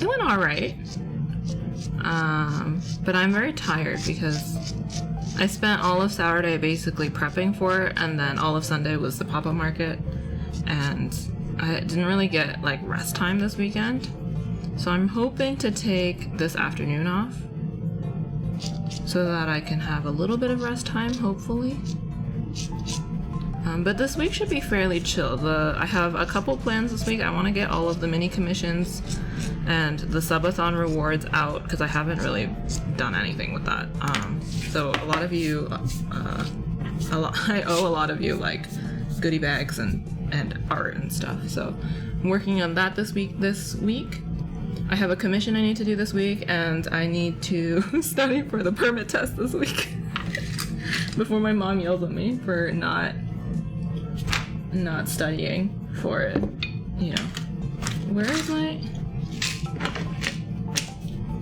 It went alright. But I'm very tired because I spent all of Saturday basically prepping for it, and then all of Sunday was the pop-up market, and I didn't really get like rest time this weekend. So I'm hoping to take this afternoon off so that I can have a little bit of rest time, hopefully. But this week should be fairly chill. I have a couple plans this week. I want to get all of the mini commissions and the subathon rewards out because I haven't really done anything with that. So a lot of you, I owe a lot of you like goodie bags and art and stuff. So I'm working on that this week. I have a commission I need to do this week, and I need to study for the permit test this week before my mom yells at me for not studying for it. You know, where is my?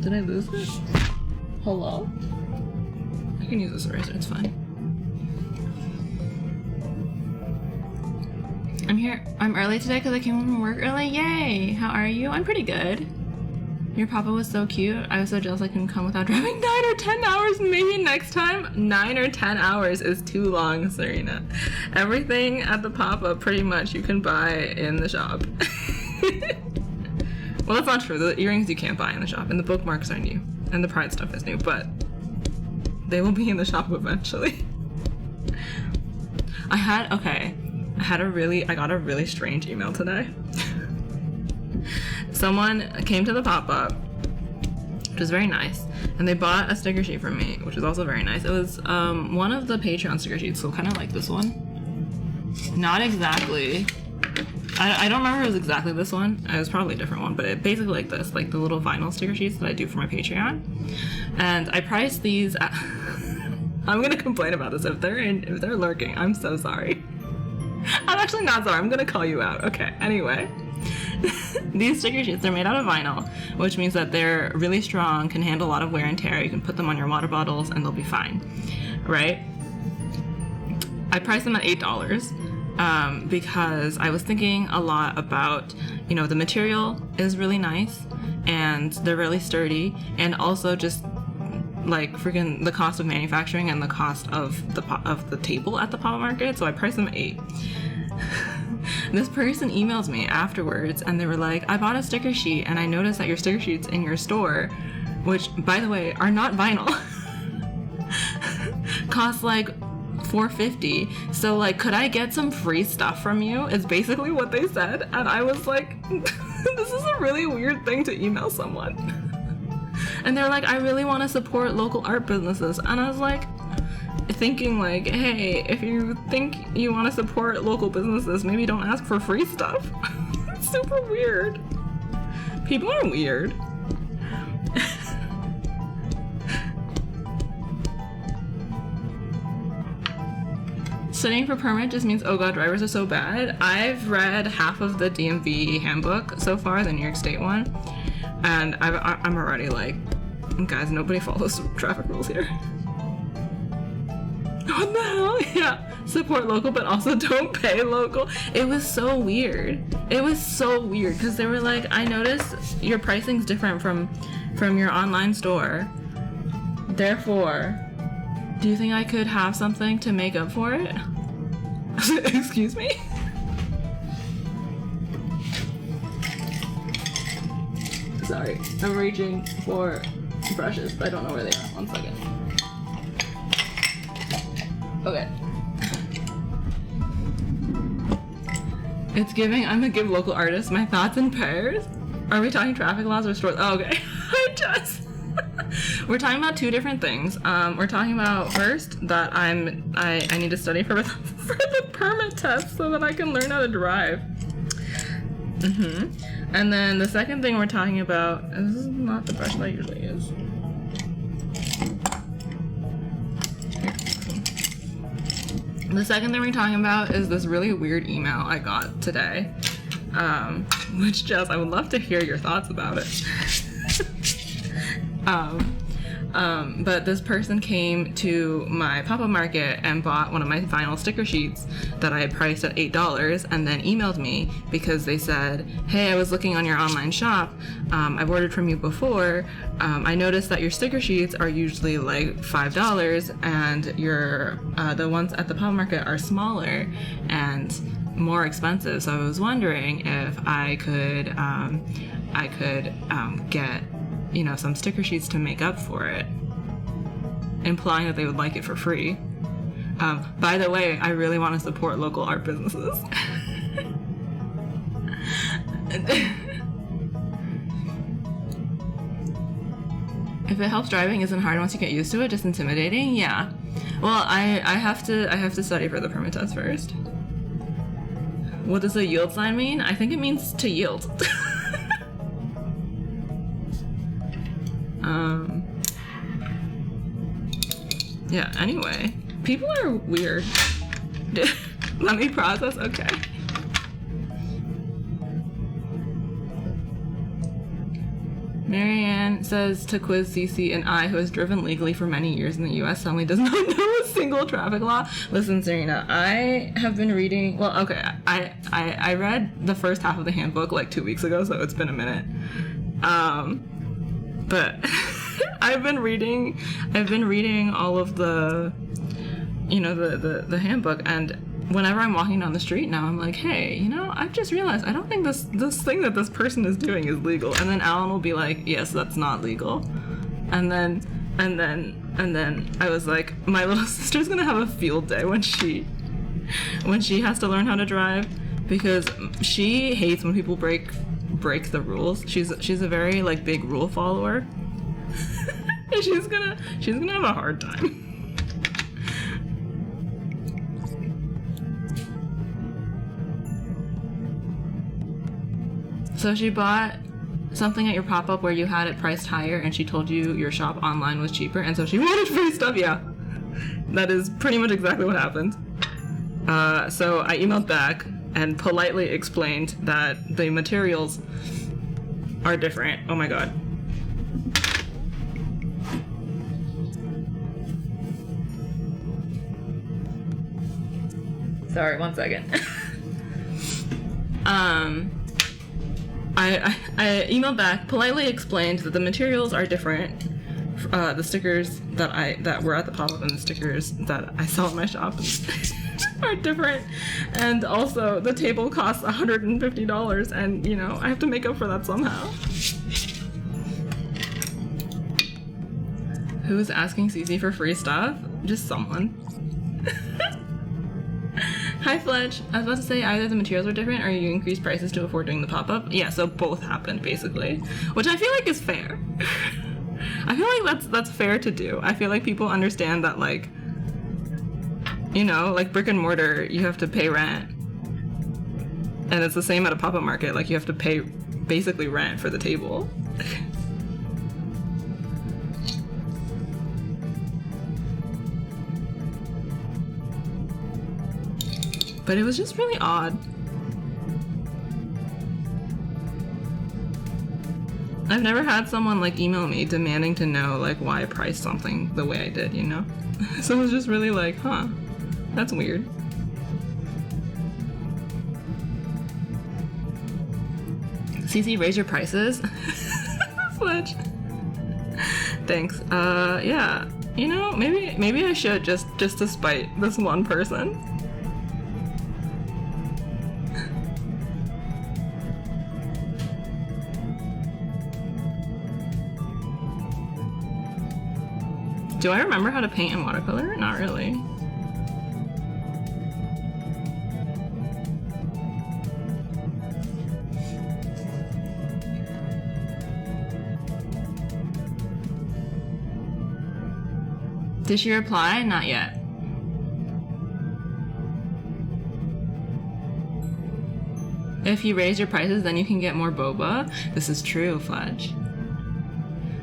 Did I lose it? Hello? I can use this eraser, it's fine. I'm here. I'm early today because I came home from work early. Yay! How are you? I'm pretty good. Your papa was so cute. I was so jealous I couldn't come without driving 9 or 10 hours. Maybe next time. 9 or 10 hours is too long, Serena. Everything at the pop-up pretty much you can buy in the shop. Well, that's not true. The earrings you can't buy in the shop, and the bookmarks are new, and the Pride stuff is new, but they will be in the shop eventually. I got a really strange email today. Someone came to the pop-up, which was very nice, and they bought a sticker sheet from me, which was also very nice. It was one of the Patreon sticker sheets, so kind of like this one. Not exactly. I don't remember if it was exactly this one. It was probably a different one, but it basically like this, like the little vinyl sticker sheets that I do for my Patreon. And I priced these at I'm gonna complain about this if they're lurking. I'm so sorry. I'm actually not sorry. I'm gonna call you out. Okay. Anyway. These sticker sheets, they're made out of vinyl, which means that they're really strong, can handle a lot of wear and tear. You can put them on your water bottles and they'll be fine, right? I priced them at $8 because I was thinking a lot about, you know, the material is really nice and they're really sturdy, and also just like freaking the cost of manufacturing and the cost of the table at the pop market. So I priced them at $8. This person emailed me afterwards and they were like, I bought a sticker sheet and I noticed that your sticker sheets in your store, which by the way are not vinyl, cost like $4.50. So like, could I get some free stuff from you is basically what they said. And I was like, this is a really weird thing to email someone. And they're like, I really want to support local art businesses. And I was like, thinking like, hey, if you think you want to support local businesses, maybe don't ask for free stuff. It's super weird. People are weird. Studying for permit just means, oh god, drivers are so bad. I've read half of the DMV handbook so far, the New York State one, and I'm already like, guys, nobody follows traffic rules here. What the hell? Yeah, support local, but also don't pay local. It was so weird. It was so weird because they were like, I noticed your pricing's different from your online store. Therefore, do you think I could have something to make up for it? Excuse me? Sorry, I'm reaching for brushes, but I don't know where they are. 1 second. Okay. It's giving, I'm gonna give local artists my thoughts and prayers. Are we talking traffic laws or stores? Oh, okay. We're talking about two different things. We're talking about first that I need to study for the permit test so that I can learn how to drive. And then the second thing we're talking about, and this is not the brush that I usually use. The second thing we're talking about is this really weird email I got today, which, Jess, I would love to hear your thoughts about it. But this person came to my pop-up market and bought one of my vinyl sticker sheets that I had priced at $8 and then emailed me because they said, hey, I was looking on your online shop. I've ordered from you before. I noticed that your sticker sheets are usually like $5 and the ones at the pop-up market are smaller and more expensive. So I was wondering if I could get, you know, some sticker sheets to make up for it, implying that they would like it for free. By the way, I really want to support local art businesses. If it helps, driving isn't hard once you get used to it, just intimidating. Yeah. Well, I have to study for the permit test first. What does a yield sign mean? I think it means to yield. Yeah, anyway. People are weird. Let me process, okay. Marianne says to quiz Cece and I, who has driven legally for many years in the US, suddenly does not know a single traffic law. Listen, Serena, I have been reading, well, okay, I read the first half of the handbook like 2 weeks ago, so it's been a minute. But I've been reading all of the, you know, the handbook, and whenever I'm walking down the street now, I'm like, hey, you know, I've just realized I don't think this thing that this person is doing is legal. And then Alan will be like, yes, that's not legal. And then I was like, my little sister's gonna have a field day when she has to learn how to drive, because she hates when people break the rules. She's a very like big rule follower. And she's gonna have a hard time. So she bought something at your pop-up where you had it priced higher, and she told you your shop online was cheaper, and so she wanted free stuff. Yeah, that is pretty much exactly what happened. So I emailed back and politely explained that the materials are different. Oh my god. Sorry, 1 second. I emailed back, politely explained that the materials are different. The stickers that were at the pop-up and the stickers that I sell in my shop are different. And also, the table costs $150, and, you know, I have to make up for that somehow. Who's asking Cece for free stuff? Just someone. Hi Fletch, I was about to say either the materials were different or you increased prices to afford doing the pop-up. Yeah, so both happened basically, which I feel like is fair. I feel like that's fair to do. I feel like people understand that, like, you know, like brick and mortar, you have to pay rent. And it's the same at a pop-up market, like you have to pay basically rent for the table. But it was just really odd. I've never had someone like email me demanding to know like why I priced something the way I did, you know? So it was just really like, huh, that's weird. Cece, raise your prices. Fletch. Thanks. Yeah. You know, maybe I should just to spite this one person. Do I remember how to paint in watercolor? Not really. Did she reply? Not yet. If you raise your prices, then you can get more boba. This is true, Fletch.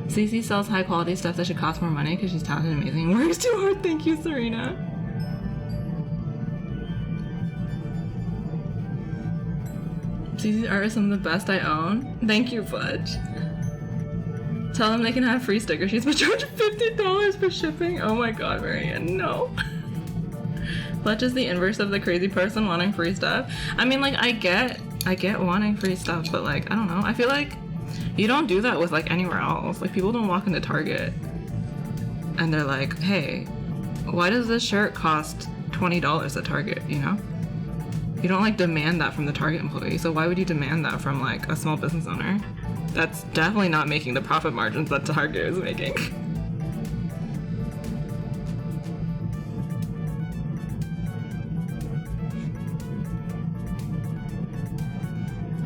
Cece sells high quality stuff that should cost more money because she's talented and amazing. Works too hard. Thank you, Serena. Cece's art is some of the best I own. Thank you, Fudge. Tell them they can have free sticker sheets, but charge $50 for shipping. Oh my god, Marianne, no. Fletch is the inverse of the crazy person wanting free stuff. I mean, like, I get wanting free stuff, but like, I don't know. I feel like you don't do that with like anywhere else. Like, people don't walk into Target and they're like, hey, why does this shirt cost $20 at Target, you know? You don't like demand that from the Target employee, so why would you demand that from like a small business owner? That's definitely not making the profit margins that Target is making.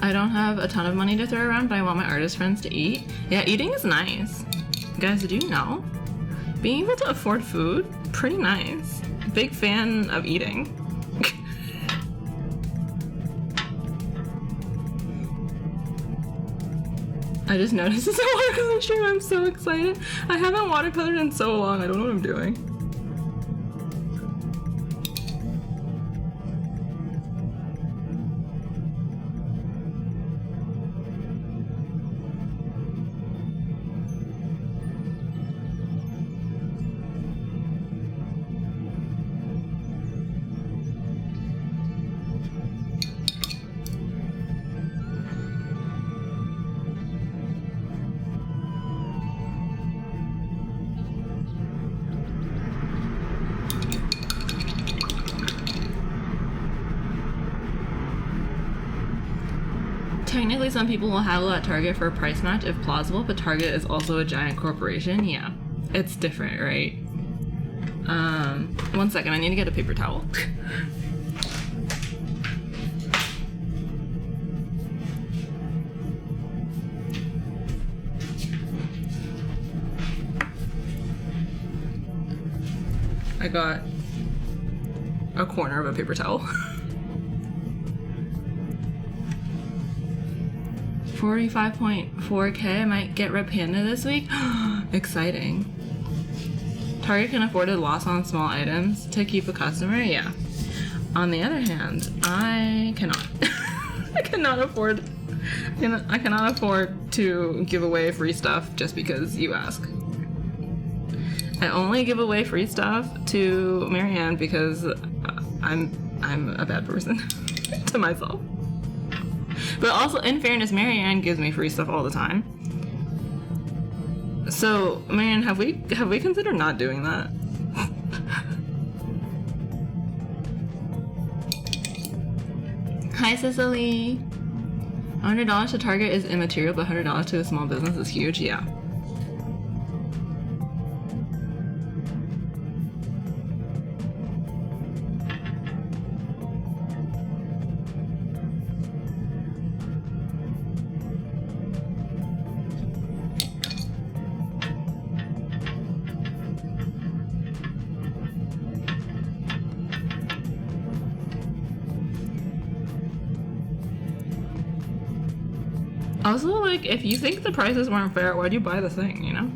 I don't have a ton of money to throw around, but I want my artist friends to eat. Yeah, eating is nice. Guys, did you know? Being able to afford food, pretty nice. Big fan of eating. I just noticed it's a watercolor stream. I'm so excited. I haven't watercolored in so long. I don't know what I'm doing. Technically, some people will haggle at Target for a price match if plausible, but Target is also a giant corporation. Yeah, it's different, right? 1 second, I need to get a paper towel. I got a corner of a paper towel. 45.4K, I might get Red Panda this week. Exciting. Target can afford a loss on small items to keep a customer, yeah. On the other hand, I cannot. I cannot afford to give away free stuff just because you ask. I only give away free stuff to Marianne because I'm a bad person to myself. But also, in fairness, Marianne gives me free stuff all the time. So, Marianne, have we considered not doing that? Hi, Cicely. $100 to Target is immaterial, but $100 to a small business is huge. Yeah. Also, like, if you think the prices weren't fair, why'd you buy the thing, you know?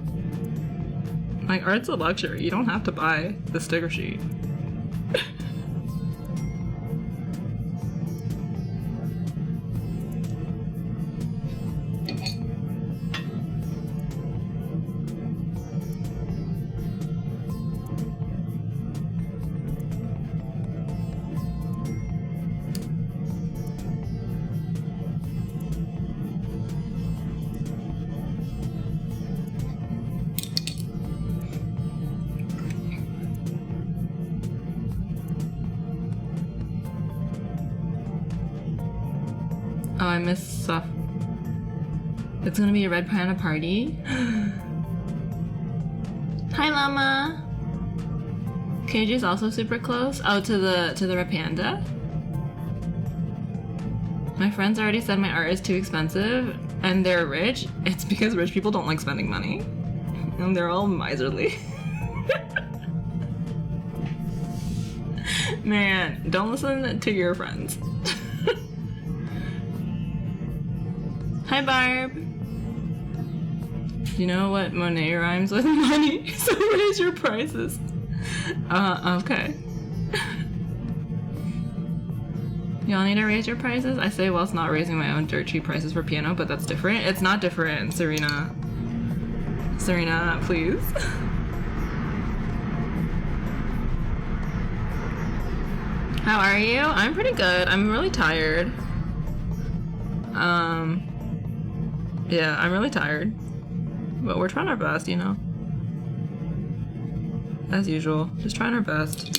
Like, art's a luxury. You don't have to buy the sticker sheet. Oh, I missed stuff. It's gonna be a Red Panda party. Hi, Llama. KJ's also super close. Oh, to the Red Panda. My friends already said my art is too expensive, and they're rich. It's because rich people don't like spending money, and they're all miserly. Man, don't listen to your friends. Hi, Barb. You know what Monet rhymes with money? So raise your prices. Okay. Y'all need to raise your prices? I say whilst not raising my own dirt cheap prices for piano, but that's different. It's not different, Serena. Serena, please. How are you? I'm pretty good. I'm really tired. Yeah, I'm really tired. But we're trying our best, you know? As usual, just trying our best.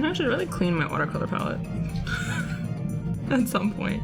I should really clean my watercolor palette at some point.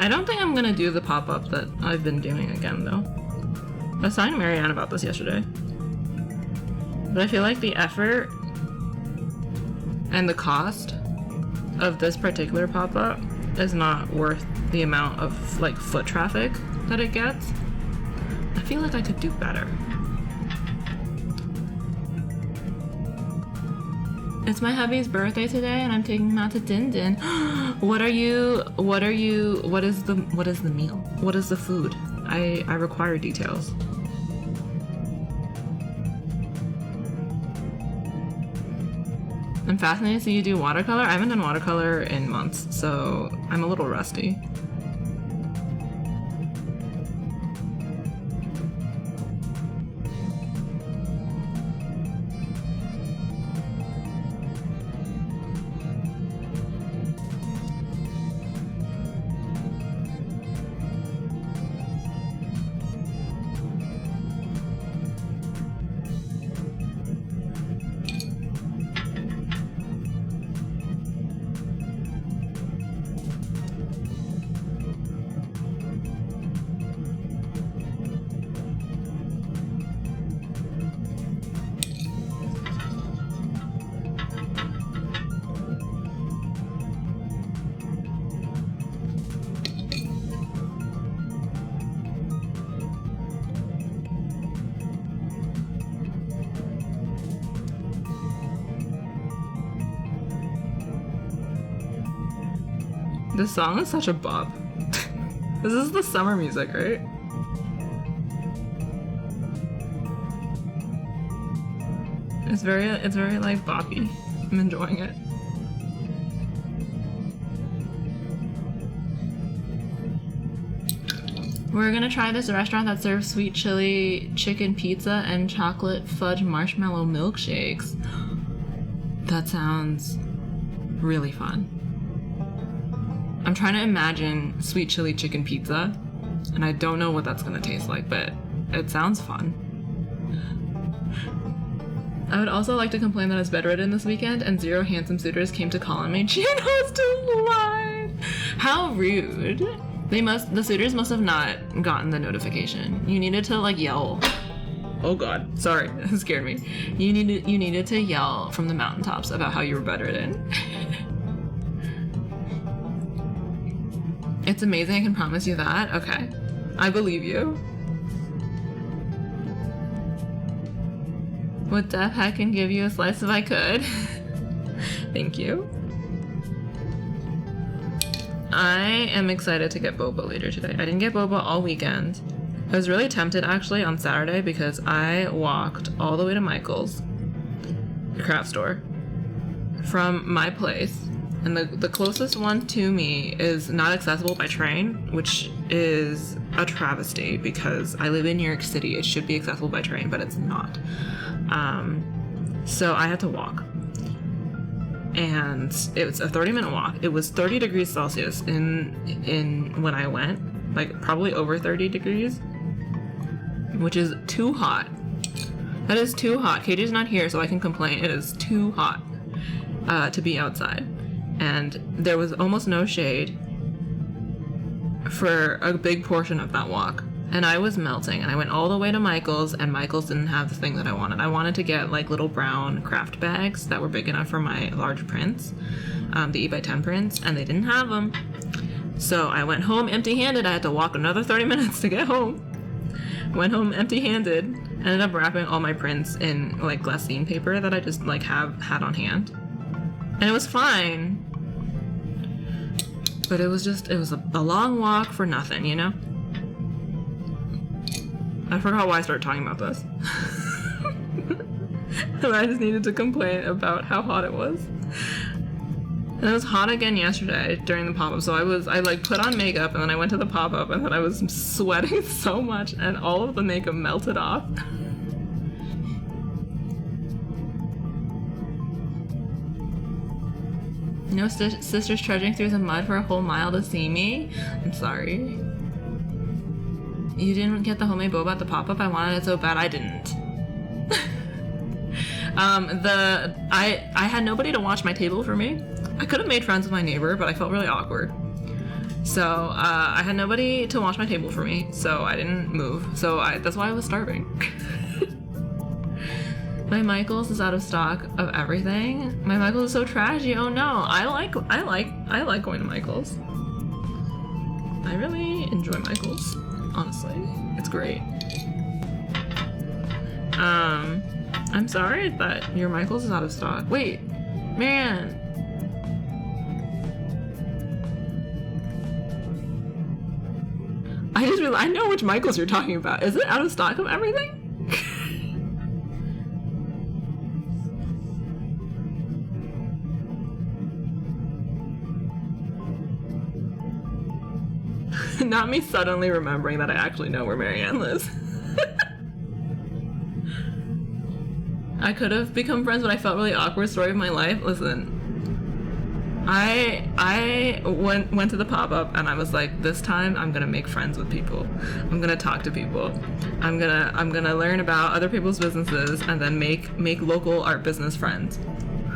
I don't think I'm gonna do the pop-up that I've been doing again, though. I was talking to Marianne about this yesterday. But I feel like the effort and the cost of this particular pop-up is not worth the amount of, like, foot traffic that it gets. I feel like I could do better. It's my hubby's birthday today and I'm taking him out to Din Din. What is the meal? What is the food? I require details. I'm fascinated to see you do watercolor. I haven't done watercolor in months, so I'm a little rusty. This song is such a bop. This is the summer music, right? It's very like boppy. I'm enjoying it. We're gonna try this restaurant that serves sweet chili chicken pizza and chocolate fudge marshmallow milkshakes. That sounds really fun. I'm trying to imagine sweet chili chicken pizza, and I don't know what that's gonna taste like, but it sounds fun. I would also like to complain that I was bedridden this weekend and 0 handsome suitors came to call on me. She knows to lie. How rude. The suitors must have not gotten the notification. You needed to like yell. Oh god, sorry, that scared me. You needed to yell from the mountaintops about how you were bedridden. It's amazing, I can promise you that. Okay, I believe you. Would Death Heck and give you a slice if I could? Thank you. I am excited to get boba later today. I didn't get boba all weekend. I was really tempted actually on Saturday because I walked all the way to Michael's, the craft store, from my place. And the closest one to me is not accessible by train, which is a travesty because I live in New York City. It should be accessible by train, but it's not. So I had to walk. and it was a 30-minute walk. It was 30 degrees Celsius in when I went, like probably over 30 degrees, which is too hot. That is too hot. Katie's not here, so I can complain. It is too hot to be outside. And there was almost no shade for a big portion of that walk. And I was melting. And I went all the way to Michael's, and Michael's didn't have the thing that I wanted. I wanted to get like little brown craft bags that were big enough for my large prints, the 8x10 prints, and they didn't have them. So I went home empty-handed. I had to walk another 30 minutes to get home. Went home empty-handed. Ended up wrapping all my prints in like glassine paper that I just like had on hand. And it was fine. But it was a long walk for nothing, you know? I forgot why I started talking about this. And I just needed to complain about how hot it was. And it was hot again yesterday during the pop-up, so I like put on makeup and then I went to the pop-up and then I was sweating so much and all of the makeup melted off. No sisters trudging through the mud for a whole mile to see me? I'm sorry. You didn't get the homemade boba at the pop-up? I wanted it so bad. I didn't. I had nobody to watch my table for me. I could have made friends with my neighbor, but I felt really awkward. So I had nobody to watch my table for me, so I didn't move. So that's why I was starving. My Michael's is out of stock of everything. My Michael's is so trashy. Oh no, I like going to Michael's. I really enjoy Michael's, honestly. It's great. I'm sorry that your Michael's is out of stock. Wait, man. I just realized I know which Michael's you're talking about. Is it out of stock of everything? Not me suddenly remembering that I actually know where Marianne lives. I could have become friends, but I felt really awkward. Story of my life. Listen, I went to the pop-up and I was like, this time I'm gonna make friends with people. I'm gonna talk to people. I'm gonna learn about other people's businesses and then make local art business friends.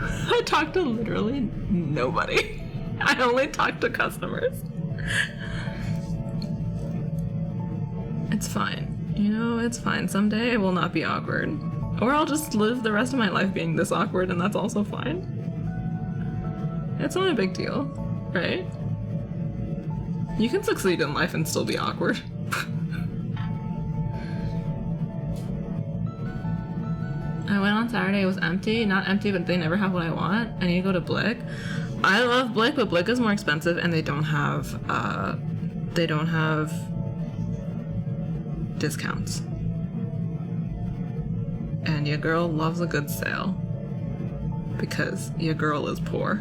I talked to literally nobody. I only talked to customers. It's fine. You know, it's fine. Someday it will not be awkward. Or I'll just live the rest of my life being this awkward and that's also fine. It's not a big deal, right? You can succeed in life and still be awkward. I went on Saturday, it was empty. Not empty, but they never have what I want. I need to go to Blick. I love Blick, but Blick is more expensive and they don't have discounts. And your girl loves a good sale because your girl is poor.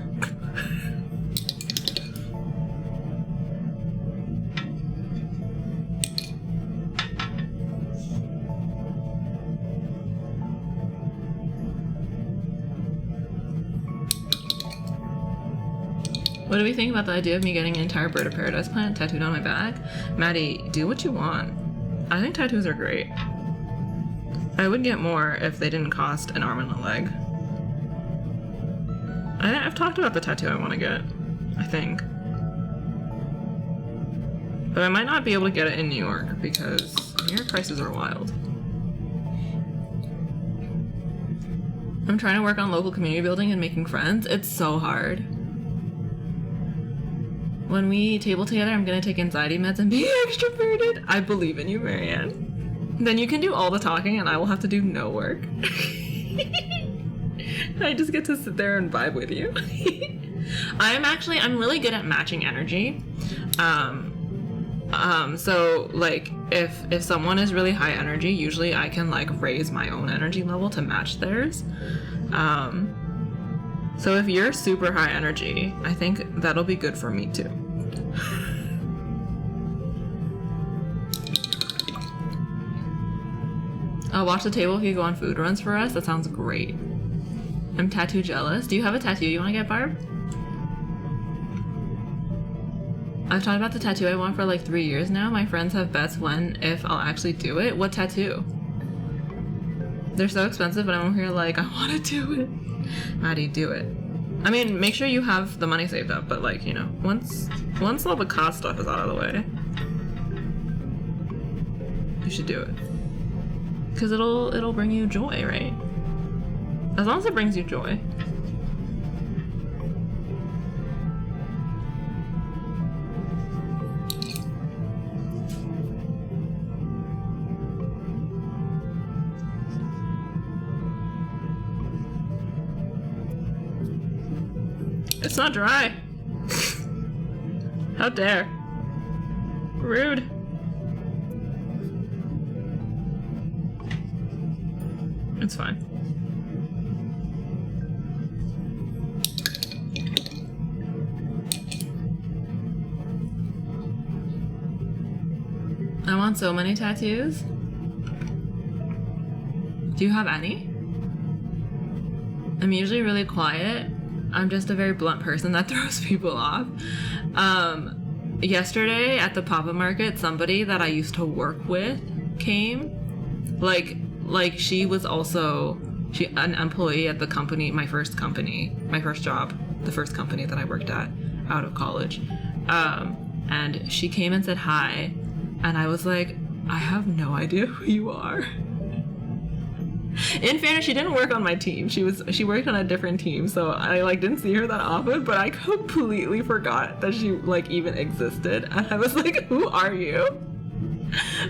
What do we think about the idea of me getting an entire Bird of Paradise plant tattooed on my back? Maddie, do what you want. I think tattoos are great. I would get more if they didn't cost an arm and a leg. I've talked about the tattoo I want to get, I think. But I might not be able to get it in New York because New York prices are wild. I'm trying to work on local community building and making friends. It's so hard. When we table together, I'm gonna take anxiety meds and be extroverted. I believe in you, Marianne. Then you can do all the talking and I will have to do no work. I just get to sit there and vibe with you. I'm really good at matching energy. So like if someone is really high energy, usually I can like raise my own energy level to match theirs. So if you're super high energy, I think that'll be good for me too. I'll watch the table if you go on food runs for us. That sounds great. I'm tattoo jealous. Do you have a tattoo you want to get, Barb? I've talked about the tattoo I want for like 3 years now. My friends have bets if I'll actually do it. What tattoo? They're so expensive, but I'm over here like, I want to do it. Maddie, do it. I mean, make sure you have the money saved up, but like, you know, once all the cost stuff is out of the way, you should do it. Because it'll bring you joy, right? As long as it brings you joy. It's not dry. How dare. Rude. It's fine. I want so many tattoos. Do you have any? I'm usually really quiet. I'm just a very blunt person that throws people off. Yesterday at the Papa Market, somebody that I used to work with came. Like she was also an employee at the company, my first job, the first company that I worked at out of college. And she came and said hi, and I was like, I have no idea who you are. In fairness, she didn't work on my team. She worked on a different team, so I like didn't see her that often, but I completely forgot that she like even existed. And I was like, who are you?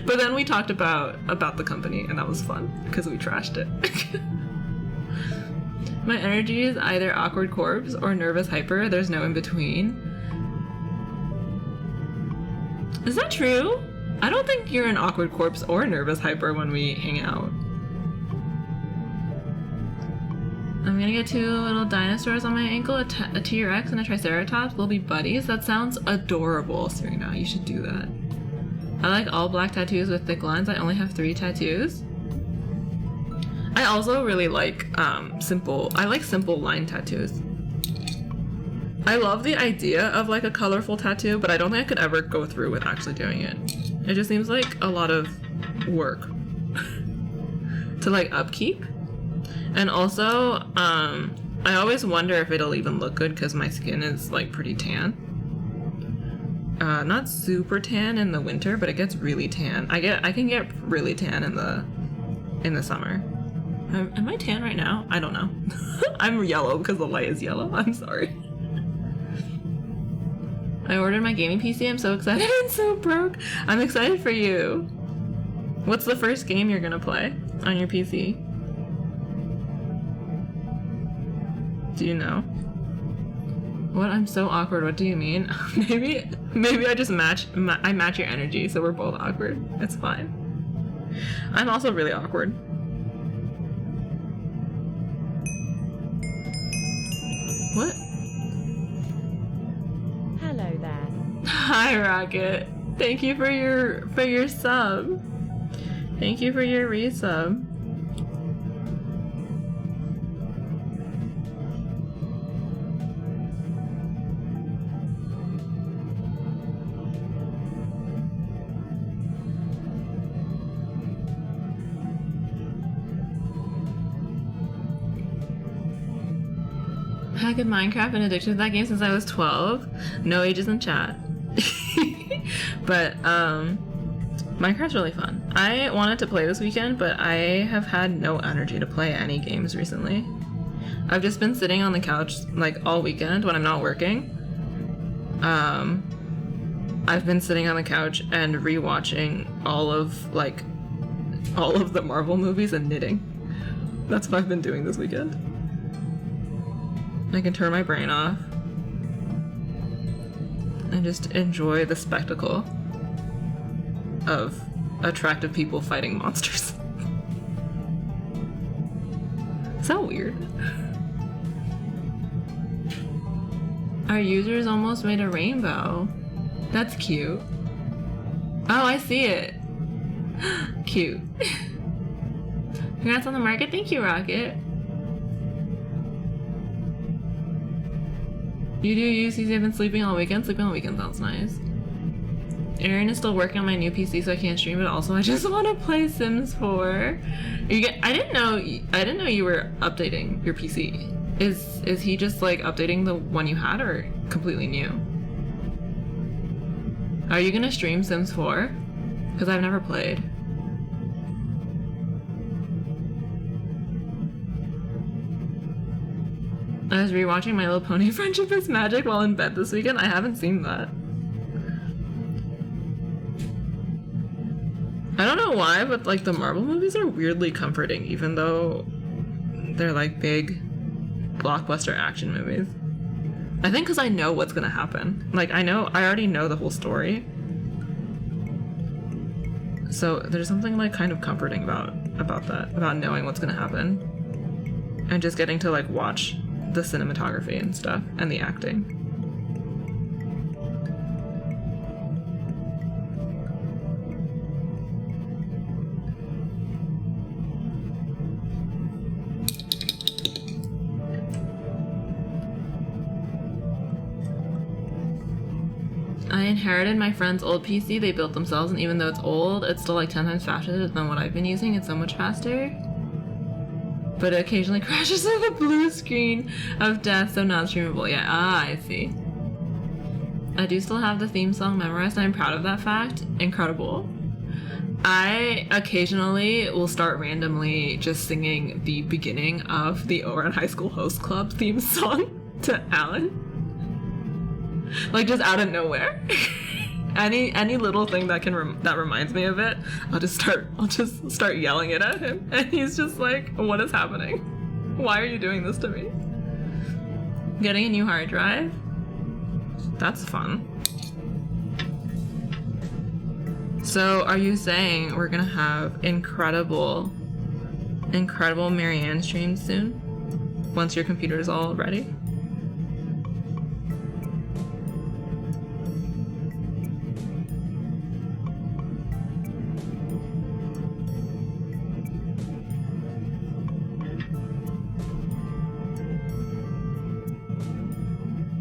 But then we talked about the company, and that was fun because we trashed it. My energy is either awkward corpse or nervous hyper. There's no in between. Is that true? I don't think you're an awkward corpse or nervous hyper when we hang out. I'm gonna get 2 little dinosaurs on my ankle, a T-Rex and a Triceratops will be buddies. That sounds adorable, Serena. You should do that. I like all black tattoos with thick lines. I only have 3 tattoos. I also really like simple line tattoos. I love the idea of like a colorful tattoo, but I don't think I could ever go through with actually doing it. It just seems like a lot of work to like upkeep. And also, I always wonder if it'll even look good because my skin is like pretty tan. Not super tan in the winter, but it gets really tan. I can get really tan in the summer. Am I tan right now? I don't know. I'm yellow because the light is yellow. I'm sorry. I ordered my gaming PC. I'm so excited and so broke. I'm excited for you. What's the first game you're gonna play on your PC? Do you know? What? I'm so awkward. What do you mean? maybe I just match your energy, so we're both awkward. It's fine. I'm also really awkward. What? Hello there. Hi, Rocket. Thank you for your sub. Thank you for your resub. I could Minecraft and addicted to that game since I was 12. No ages in chat. But Minecraft's really fun. I wanted to play this weekend, but I have had no energy to play any games recently. I've just been sitting on the couch like all weekend when I'm not working. I've been sitting on the couch and rewatching all of the Marvel movies and knitting. That's what I've been doing this weekend. I can turn my brain off and just enjoy the spectacle of attractive people fighting monsters. Is that weird? Our users almost made a rainbow. That's cute. Oh, I see it. Cute. Congrats on the market. Thank you, Rocket. You do UCC, I've been sleeping all weekend. Sleeping all weekend sounds nice. Aaron is still working on my new PC, so I can't stream it. Also, I just want to play Sims 4. I didn't know you were updating your PC. Is he just like updating the one you had, or completely new? Are you gonna stream Sims 4? Because I've never played. I was rewatching My Little Pony Friendship is Magic while in bed this weekend. I haven't seen that. I don't know why, but like the Marvel movies are weirdly comforting, even though they're like big blockbuster action movies. I think because I know what's gonna happen. Like I already know the whole story. So there's something like kind of comforting about that, about knowing what's gonna happen. And just getting to like watch the cinematography and stuff and the acting. I inherited my friend's old PC they built themselves, and even though it's old, it's still like 10 times faster than what I've been using. It's so much faster. But it occasionally crashes with a blue screen of death, so not streamable. Yeah, I see. I do still have the theme song memorized, and I'm proud of that fact. Incredible. I occasionally will start randomly just singing the beginning of the Oran High School Host Club theme song to Alan. Like just out of nowhere. Any little thing that that reminds me of it, I'll just start yelling it at him, and he's just like, "What is happening? Why are you doing this to me?" Getting a new hard drive? That's fun. So, are you saying we're gonna have incredible Marianne streams soon? Once your computer's all ready?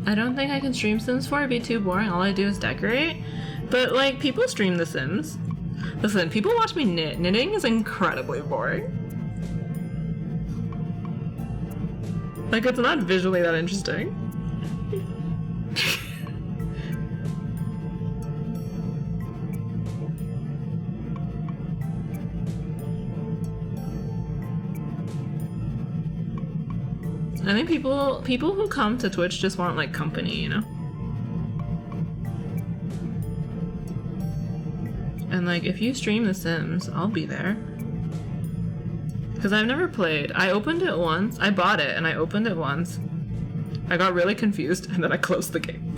I don't think I can stream Sims 4, it'd be too boring. All I do is decorate. But like, people stream The Sims. Listen, people watch me knit. Knitting is incredibly boring. Like, it's not visually that interesting. I think people who come to Twitch just want like company, you know? And like, if you stream The Sims, I'll be there. Because I've never played. I opened it once. I bought it and I opened it once. I got really confused and then I closed the game.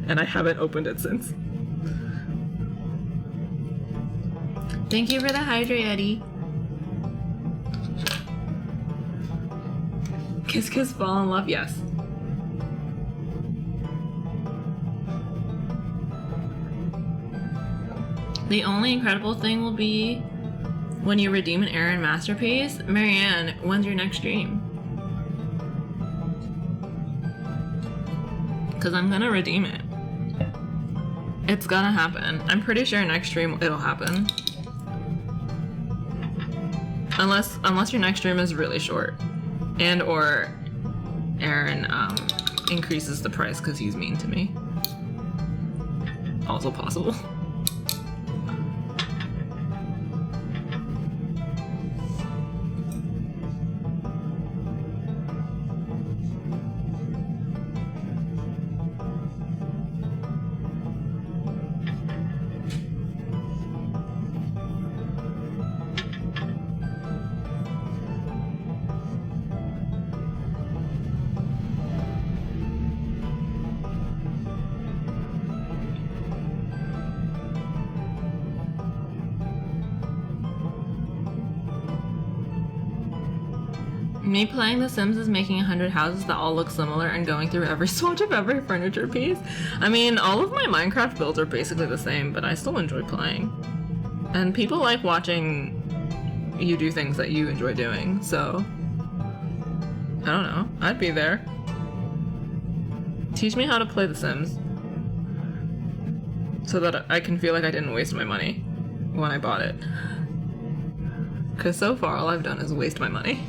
And I haven't opened it since. Thank you for the hydrate, Eddie. Kiss Kiss Fall in Love, yes. The only incredible thing will be when you redeem an Aaron masterpiece. Marianne, when's your next stream? Because I'm gonna redeem it. It's gonna happen. I'm pretty sure next stream it'll happen. Unless your next stream is really short. And or Aaron increases the price because he's mean to me. Also possible. Me playing The Sims is making 100 houses that all look similar and going through every swatch of every furniture piece. I mean, all of my Minecraft builds are basically the same, but I still enjoy playing. And people like watching you do things that you enjoy doing, so I don't know. I'd be there. Teach me how to play The Sims so that I can feel like I didn't waste my money when I bought it. Because so far all I've done is waste my money.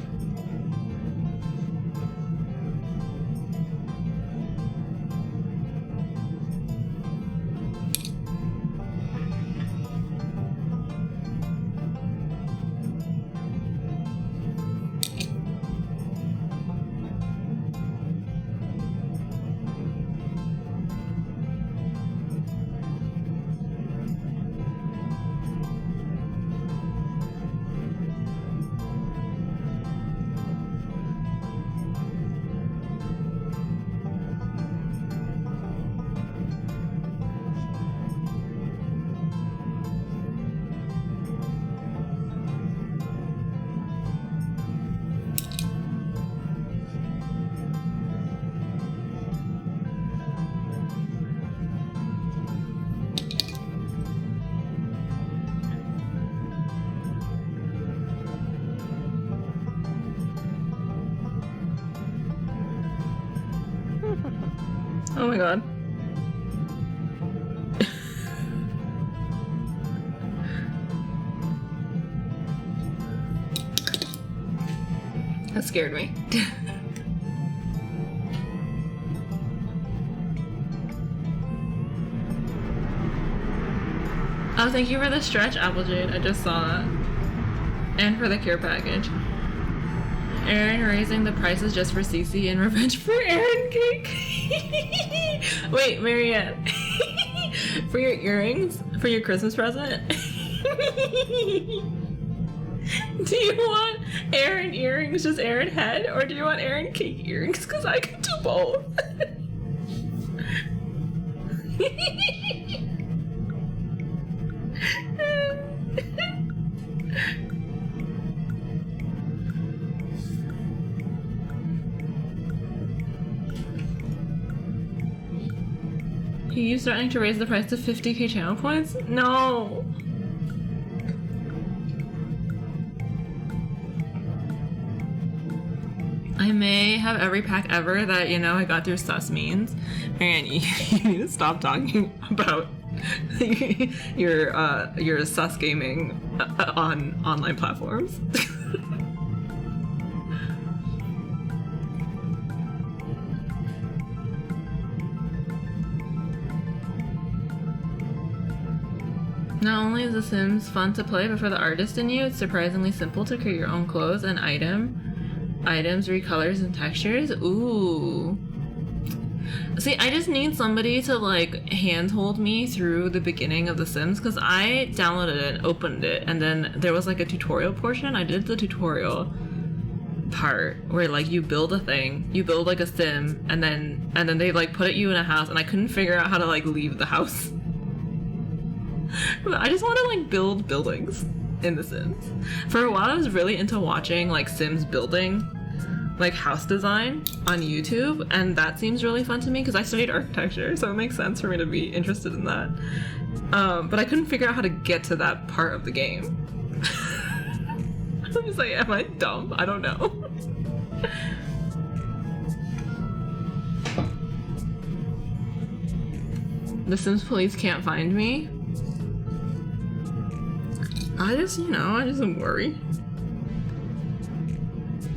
Oh my god. That scared me. Oh, thank you for the stretch, Applejade. I just saw that. And for the care package. Aaron raising the prices just for Cece in revenge for Aaron cake. Wait, Marianne. For your earrings? For your Christmas present? Do you want Aaron earrings, just Aaron head? Or do you want Aaron cake earrings? Because I can do both. Are you starting to raise the price to 50k channel points? No! I may have every pack ever that, you know, I got through sus means. And you need to stop talking about your sus gaming on online platforms. Not only is The Sims fun to play, but for the artist in you, it's surprisingly simple to create your own clothes and items, recolors, and textures. Ooh. See, I just need somebody to like handhold me through the beginning of The Sims, because I downloaded it and opened it, and then there was like a tutorial portion. I did the tutorial part where like you build a thing, you build like a sim, and then they like put you in a house, and I couldn't figure out how to like leave the house. I just want to like build buildings in The Sims. For a while I was really into watching like Sims building, like house design on YouTube, and that seems really fun to me because I studied architecture, so it makes sense for me to be interested in that. But I couldn't figure out how to get to that part of the game. I'm just like, am I dumb? I don't know. The Sims police can't find me. I just am worried.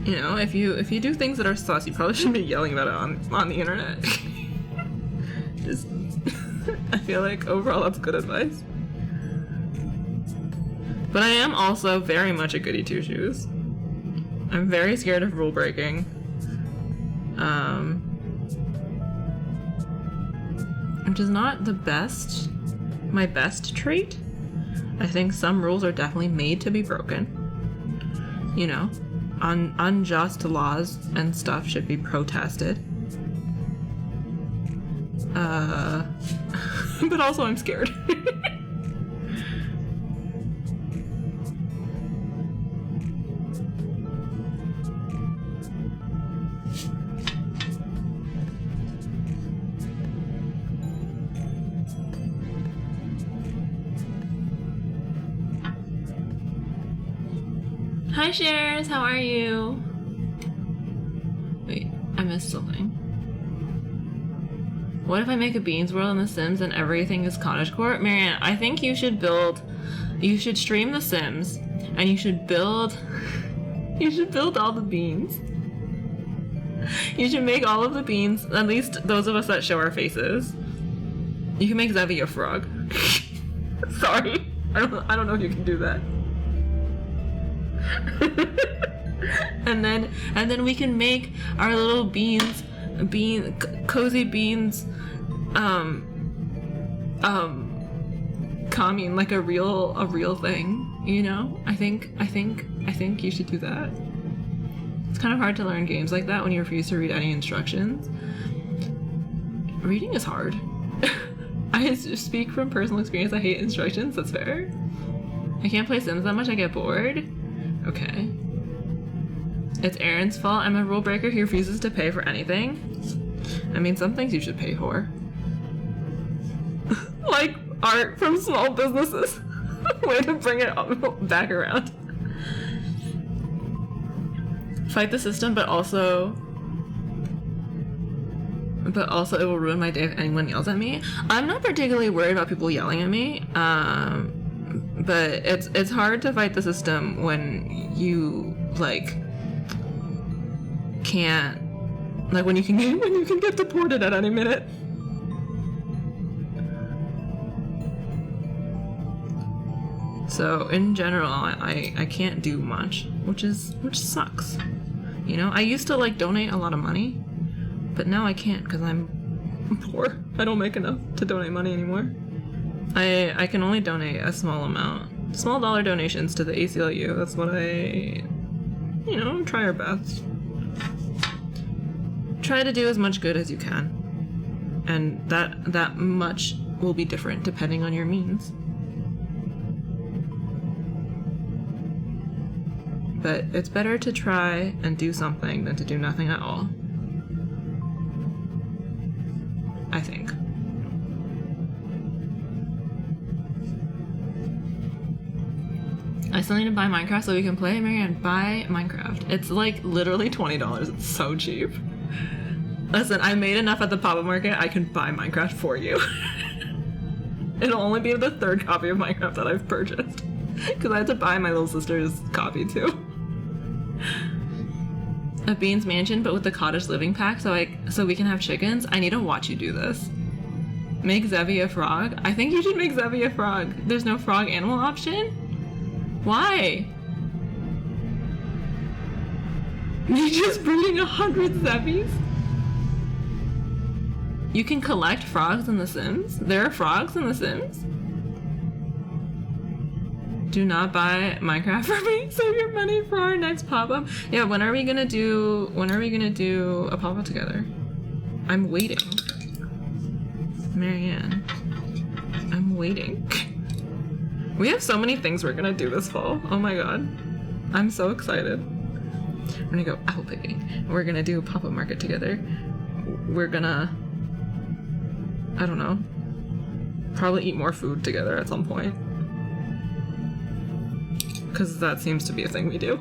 You know, if you do things that are sus, you probably shouldn't be yelling about it on the internet. Just, I feel like overall that's good advice. But I am also very much a goody two shoes. I'm very scared of rule breaking. Which is not my best trait. I think some rules are definitely made to be broken. You know, unjust laws and stuff should be protested. But also I'm scared. Hi Shares, how are you? Wait, I missed something. What if I make a Beans World in The Sims and everything is cottagecore? Marianne, I think you should stream The Sims and you should build all the beans. You should make all of the beans, at least those of us that show our faces. You can make Zevi a frog. Sorry. I don't know if you can do that. and then we can make our little cozy beans commune, like a real thing, you know? I think you should do that. It's kind of hard to learn games like that when you refuse to read any instructions. Reading is hard. I speak from personal experience. I hate instructions. That's fair. I can't play Sims that much. I get bored. Okay. It's Aaron's fault. I'm a rule breaker. He refuses to pay for anything. I mean, some things you should pay for. Like art from small businesses. Way to bring it back around. Fight the system, but also it will ruin my day if anyone yells at me. I'm not particularly worried about people yelling at me, but it's hard to fight the system when you can't, when you can get deported at any minute. So in general, I can't do much, which sucks. You know, I used to donate a lot of money, but now I can't because I'm poor. I don't make enough to donate money anymore. I can only donate a small amount. Small dollar donations to the ACLU. That's what try our best. Try to do as much good as you can. And that much will be different depending on your means. But it's better to try and do something than to do nothing at all. I think. I still need to buy Minecraft so we can play. Marianne, buy Minecraft. It's literally $20. It's so cheap. Listen, I made enough at the pop-up market. I can buy Minecraft for you. It'll only be the third copy of Minecraft that I've purchased. Because I had to buy my little sister's copy too. A Beans Mansion, but with the cottage living pack, so we can have chickens. I need to watch you do this. Make Zevi a frog. I think you should make Zevi a frog. There's no frog animal option? Why? You're just breeding 100 Zevis? You can collect frogs in The Sims? There are frogs in The Sims? Do not buy Minecraft for me. Save your money for our next pop-up. Yeah, when are we gonna do a pop-up together? I'm waiting. Marianne. I'm waiting. We have so many things we're gonna do this fall. Oh my god. I'm so excited. We're gonna go apple picking. We're gonna do a pop-up market together. We're gonna, I don't know, probably eat more food together at some point. Because that seems to be a thing we do.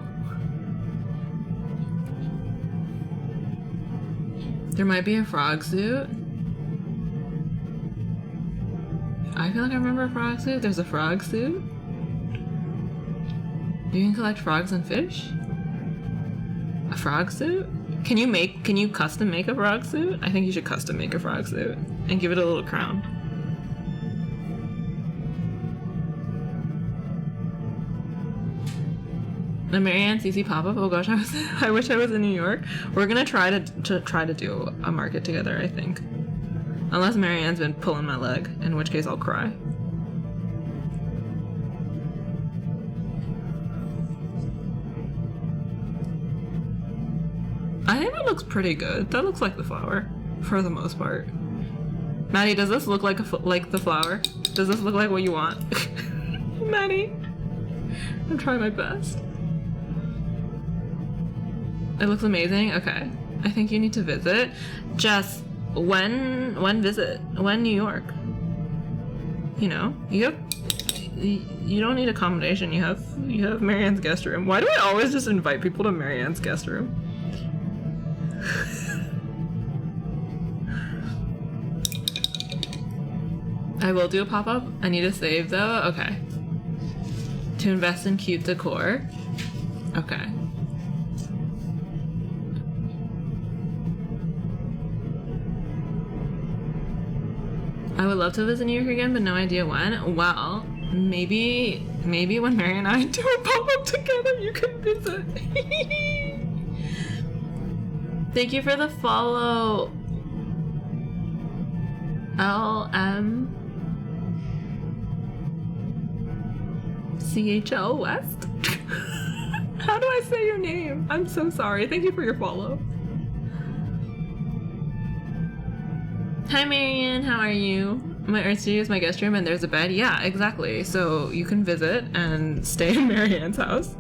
There might be a frog suit. I feel like I remember a frog suit. There's a frog suit. You can collect frogs and fish? A frog suit? Can you custom make a frog suit? I think you should custom make a frog suit and give it a little crown. The Marianne CC pop-up. Oh gosh, I wish I was in New York. We're gonna try to do a market together, I think. Unless Marianne's been pulling my leg, in which case I'll cry. I think that looks pretty good. That looks like the flower, for the most part. Maddie, does this look like the flower? Does this look like what you want? Maddie, I'm trying my best. It looks amazing. Okay, I think you need to visit. Jess, when visit? When New York? You know, you don't need accommodation. You have Marianne's guest room. Why do I always just invite people to Marianne's guest room? I will do a pop-up. I need to save though. Okay. To invest in cute decor. Okay. I would love to visit New York again, but no idea when. Well, maybe when Mary and I do a pop-up together, you can visit. Thank you for the follow. LMCHL West? How do I say your name? I'm so sorry. Thank you for your follow. Hi Marianne, how are you? My art studio is my guest room and there's a bed. Yeah, exactly. So you can visit and stay in Marianne's house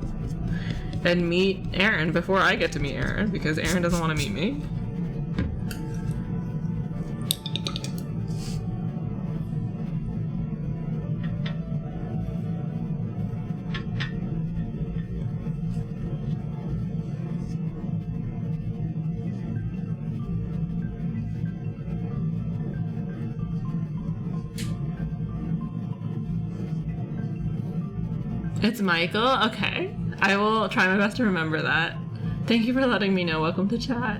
and meet Aaron before I get to meet Aaron because Aaron doesn't want to meet me. It's Michael? Okay. I will try my best to remember that. Thank you for letting me know. Welcome to chat.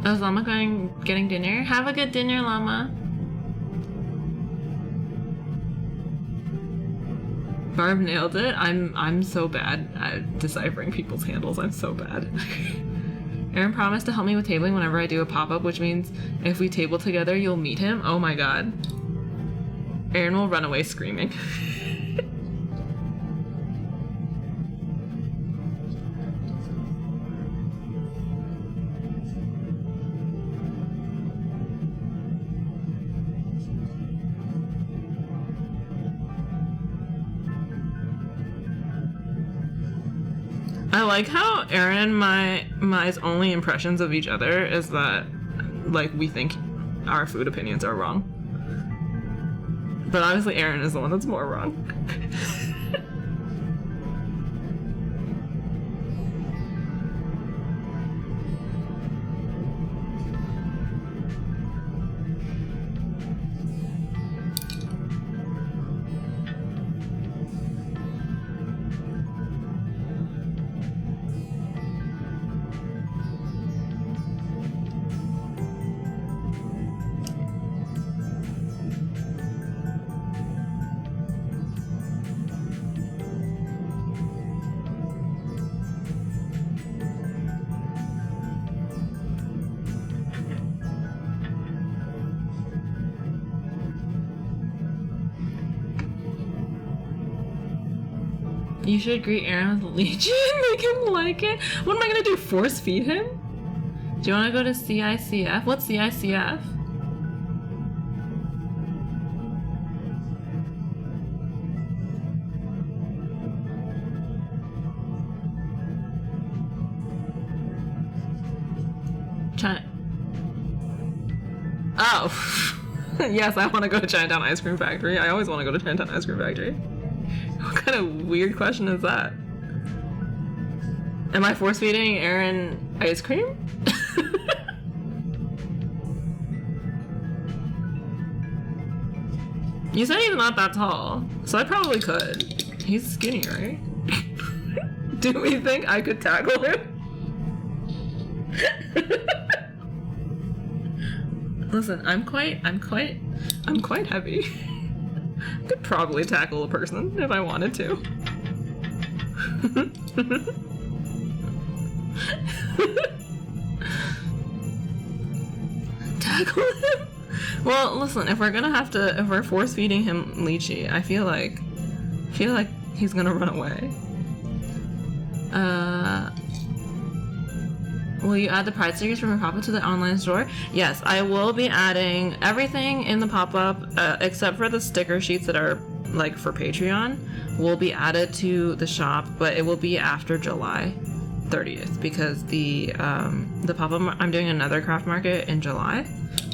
Oh, is Llama getting dinner? Have a good dinner, Llama. Barb nailed it. I'm so bad at deciphering people's handles. I'm so bad. Aaron promised to help me with tabling whenever I do a pop-up, which means if we table together, you'll meet him. Oh my god. Aaron will run away screaming. I like how Aaron and my's only impressions of each other is that, like, we think our food opinions are wrong. But obviously Aaron is the one that's more wrong. You should greet Aaron with Legion, make him like it. What am I gonna do, force feed him? Do you wanna go to CICF? What's CICF? China. Oh. Yes, I wanna go to Chinatown Ice Cream Factory. I always wanna go to Chinatown Ice Cream Factory. What kind of weird question is that? Am I force feeding Aaron ice cream? You said he's not that tall, so I probably could. He's skinny, right? Do we think I could tackle him? Listen, I'm quite heavy. I could probably tackle a person if I wanted to. Tackle him? Well, listen, if we're force feeding him lychee, I feel like he's gonna run away. Will you add the Pride stickers from your pop-up to the online store? Yes, I will be adding everything in the pop-up, except for the sticker sheets that are like for Patreon, will be added to the shop, but it will be after July 30th because the pop-up, I'm doing another craft market in July,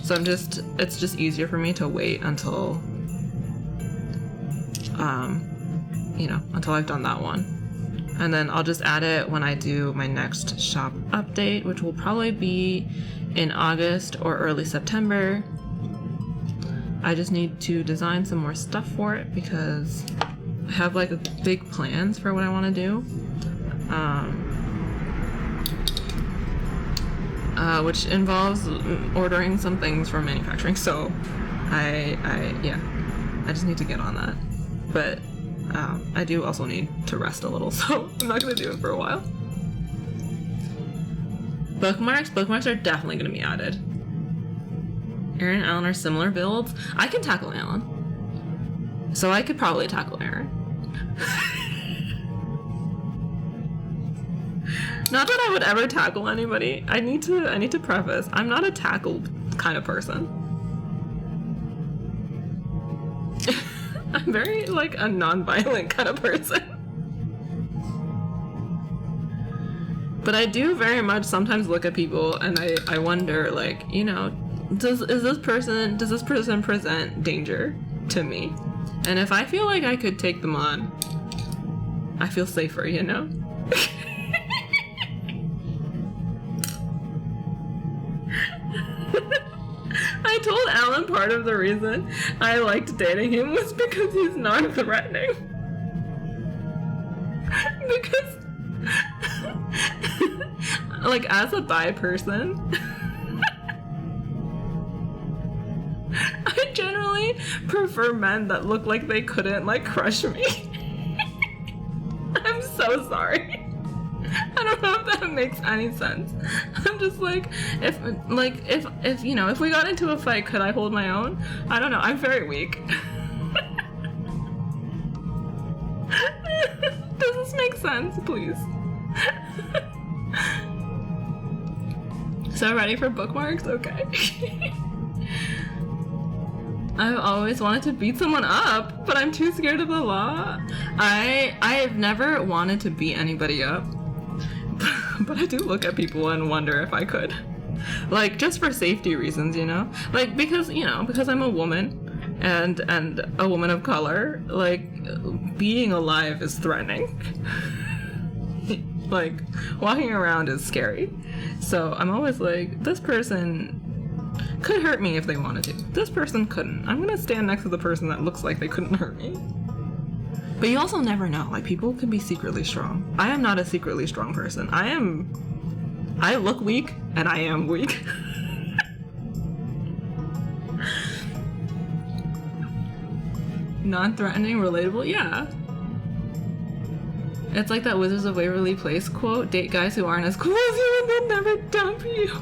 so it's just easier for me to wait until until I've done that one. And then I'll just add it when I do my next shop update, which will probably be in August or early September. I just need to design some more stuff for it because I have like big plans for what I want to do. Which involves ordering some things from manufacturing. So I just need to get on that. But I do also need to rest a little, so I'm not going to do it for a while. Bookmarks are definitely going to be added. Aaron and Alan are similar builds. I can tackle Alan, so I could probably tackle Aaron. Not that I would ever tackle anybody. I need to preface, I'm not a tackle kind of person. I'm very like a non-violent kind of person. But I do very much sometimes look at people and I wonder, like, does this person present danger to me? And if I feel like I could take them on, I feel safer, I told Alan part of the reason I liked dating him was because he's non-threatening. Because, like, as a bi person, I generally prefer men that look like they couldn't, like, crush me. I'm so sorry. I don't know if that makes any sense. I'm just like, if we got into a fight, could I hold my own? I don't know. I'm very weak. Does this make sense, please? So ready for bookmarks? Okay. I've always wanted to beat someone up, but I'm too scared of the law. I've never wanted to beat anybody up. But I do look at people and wonder if I could. Like, just for safety reasons, Like, because I'm a woman and a woman of color, like, being alive is threatening. Like, walking around is scary. So I'm always like, this person could hurt me if they wanted to. This person couldn't. I'm gonna stand next to the person that looks like they couldn't hurt me. But you also never know. Like, people can be secretly strong. I am not a secretly strong person. I look weak, and I am weak. Non-threatening, relatable? Yeah. It's like that Wizards of Waverly Place quote, date guys who aren't as cool as you and they'll never dump you.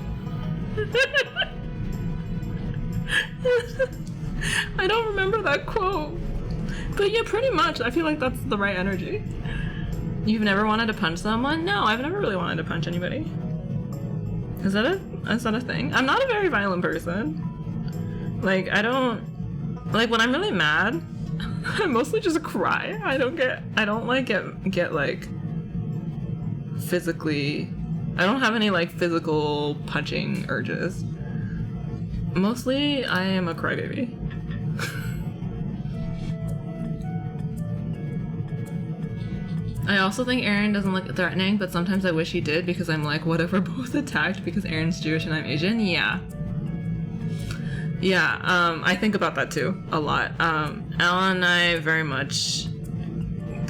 I don't remember that quote. But yeah, pretty much. I feel like that's the right energy. You've never wanted to punch someone? No, I've never really wanted to punch anybody. Is that a thing? I'm not a very violent person. Like, I don't... Like, when I'm really mad, I mostly just cry. I don't get like, physically... I don't have any, like, physical punching urges. Mostly, I am a crybaby. I also think Aaron doesn't look threatening, but sometimes I wish he did because I'm like, what if we're both attacked because Aaron's Jewish and I'm Asian? Yeah. Yeah, I think about that too, a lot. Alan and I very much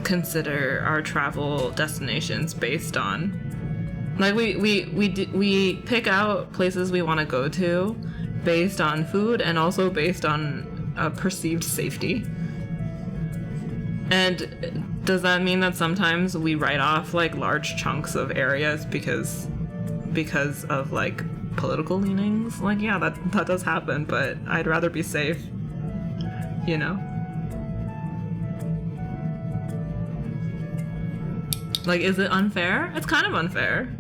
consider our travel destinations based on, like, we pick out places we want to go to based on food and also based on perceived safety. And does that mean that sometimes we write off, like, large chunks of areas because of, like, political leanings? Like, yeah, that does happen, but I'd rather be safe, Like, is it unfair? It's kind of unfair.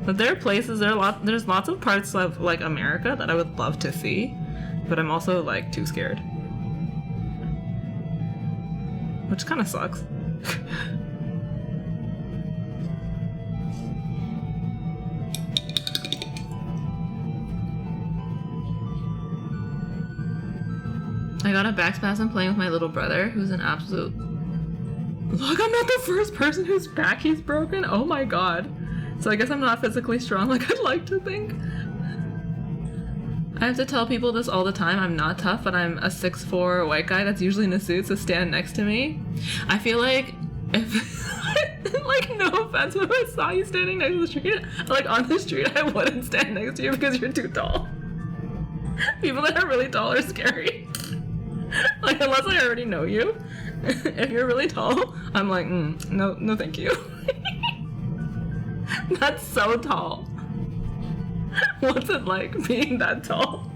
But there are places, there's lots of parts of, like, America that I would love to see, but I'm also, like, too scared. Which kind of sucks. I got a back spasm playing with my little brother, who's an absolute Look, I'm not the first person whose back he's broken. Oh my god. So I guess I'm not physically strong like I'd like to think. I have to tell people this all the time. I'm not tough, but I'm a 6'4" white guy that's usually in a suit, so stand next to me. I feel like if, like, no offense, but if I saw you standing next to the street, like on the street, I wouldn't stand next to you because you're too tall. People that are really tall are scary. Like, unless I already know you. If you're really tall, I'm like, no thank you. That's so tall. What's it like being that tall?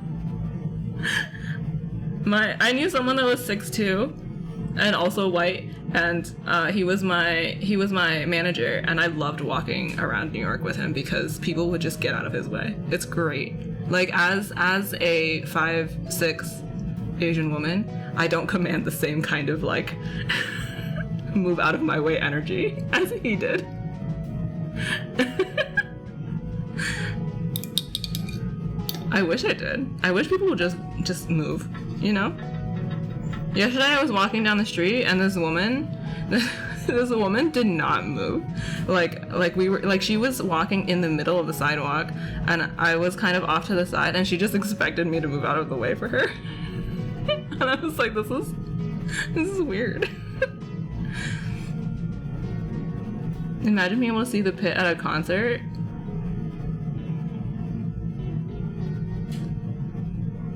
I knew someone that was 6'2" and also white, and he was my manager, and I loved walking around New York with him because people would just get out of his way. It's great. Like, as a 5'6" Asian woman, I don't command the same kind of, like, move out of my way energy as he did. I wish I did. I wish people would just move, you know? Yesterday I was walking down the street and this woman did not move. Like she was walking in the middle of the sidewalk and I was kind of off to the side and she just expected me to move out of the way for her. And I was like, this is weird. Imagine being able to see the pit at a concert.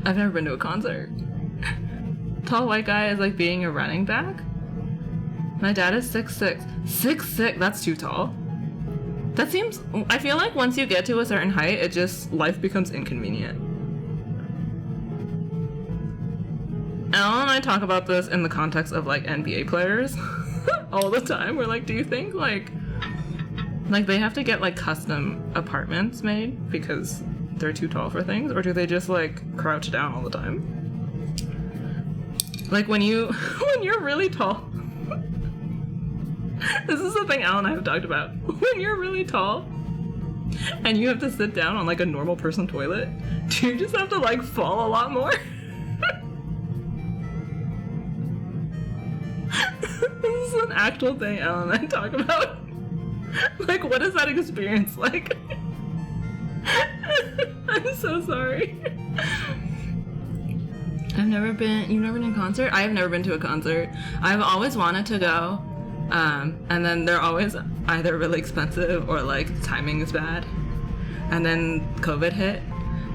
I've never been to a concert. Tall white guy is like being a running back. My dad is 6'6". 6'6", that's too tall. That seems, I feel like once you get to a certain height, life becomes inconvenient. Alan and I talk about this in the context of like NBA players all the time. We're like, do you think like they have to get like custom apartments made because they're too tall for things, or do they just like crouch down all the time? Like when you're really tall. This is the thing Al and I have talked about. When you're really tall and you have to sit down on like a normal person toilet, do you just have to like fall a lot more? This is an actual thing Al and I talk about. Like, what is that experience like? I'm so sorry. You've never been to a concert? I have never been to a concert. I've always wanted to go, and then they're always either really expensive or like timing is bad. And then COVID hit,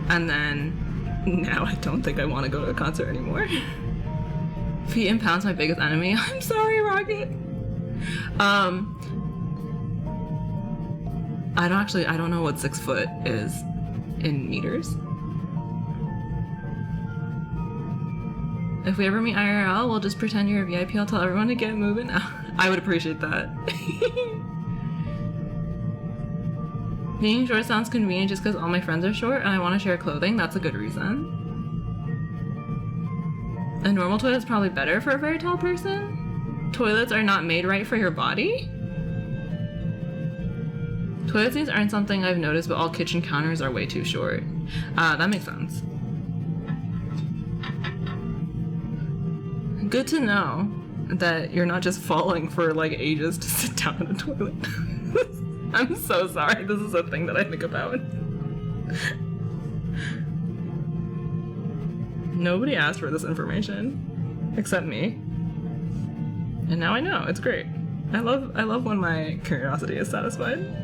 and then now I don't think I want to go to a concert anymore. Feet and pounds, my biggest enemy. I'm sorry, Rocket. I don't know what 6 foot is in meters. If we ever meet IRL, we'll just pretend you're a VIP. I'll tell everyone to get moving. I would appreciate that. Being short sounds convenient just because all my friends are short and I want to share clothing. That's a good reason. A normal toilet is probably better for a very tall person. Toilets are not made right for your body. Toilet seats aren't something I've noticed, but all kitchen counters are way too short. That makes sense. Good to know that you're not just falling for like ages to sit down in a toilet. I'm so sorry, this is a thing that I think about. Nobody asked for this information except me. And now I know, it's great. I love when my curiosity is satisfied.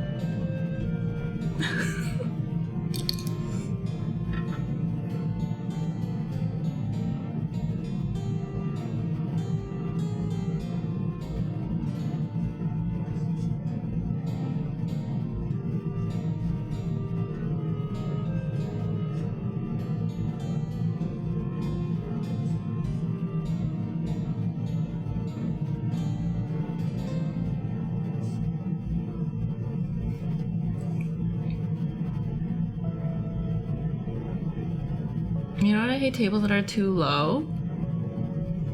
You know what I hate? Tables that are too low.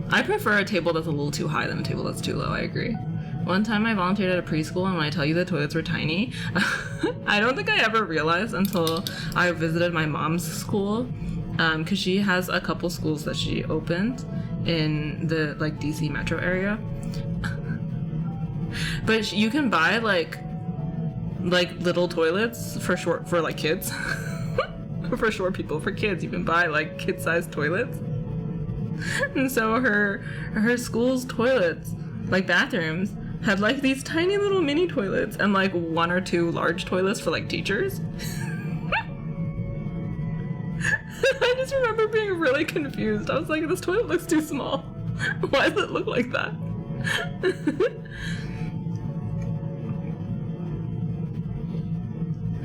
I prefer a table that's a little too high than a table that's too low, I agree. One time I volunteered at a preschool, and when I tell you the toilets were tiny, I don't think I ever realized until I visited my mom's school, because she has a couple schools that she opened in the like DC metro area. But you can buy like little toilets for like kids. For short people, for kids, you can buy like kid-sized toilets. And so her school's toilets, like bathrooms, had like these tiny little mini toilets and like 1 or 2 large toilets for like teachers. I just remember being really confused. I was like, this toilet looks too small. Why does it look like that?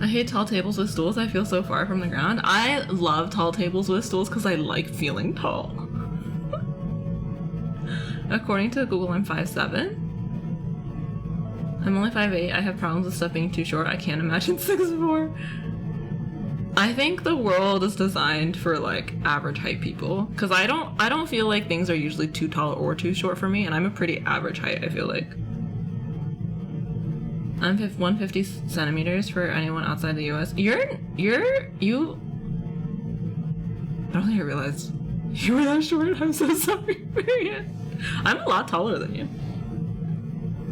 I hate tall tables with stools. I feel so far from the ground. I love tall tables with stools because I like feeling tall. According to Google, I'm 5'7". I'm only 5'8". I have problems with stuff being too short. I can't imagine 6'4". I think the world is designed for like average height people, because I don't feel like things are usually too tall or too short for me, and I'm a pretty average height, I feel like. I'm 150 centimeters for anyone outside the US. You I don't think I realized you were that short. I'm so sorry, Marianne. I'm a lot taller than you.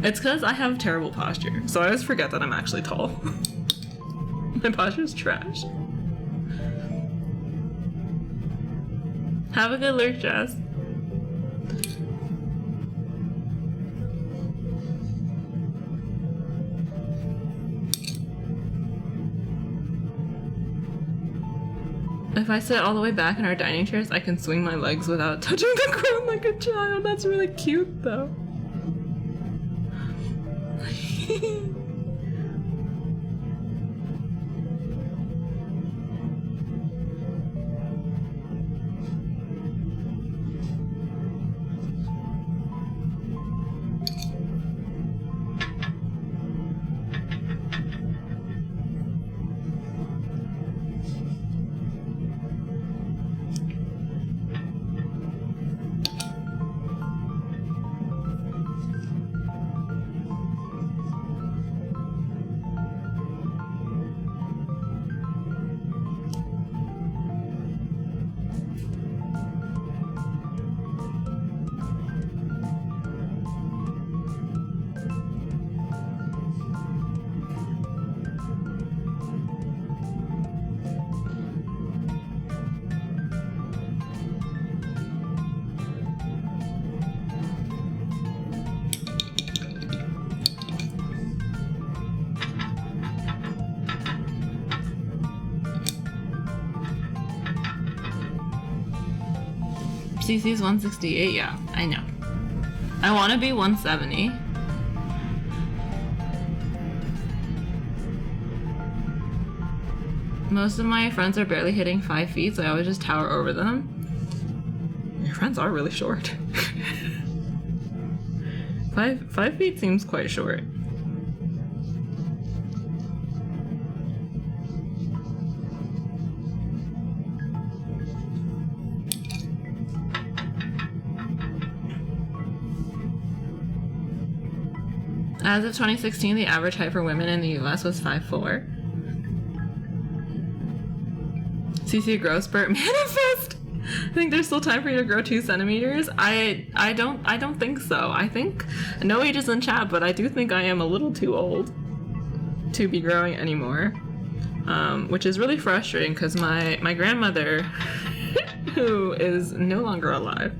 It's because I have terrible posture, so I always forget that I'm actually tall. My posture's trash. Have a good lurk, Jess. If I sit all the way back in our dining chairs, I can swing my legs without touching the ground like a child. That's really cute, though. CC's 168, yeah, I know. I want to be 170. Most of my friends are barely hitting 5 feet, so I always just tower over them. Your friends are really short. 5 feet seems quite short. As of 2016, the average height for women in the US was 5'4". CC growth spurt manifest. I think there's still time for you to grow 2 centimeters. I don't think so. I think no ages in chat, but I do think I am a little too old to be growing anymore, which is really frustrating because my grandmother, who is no longer alive,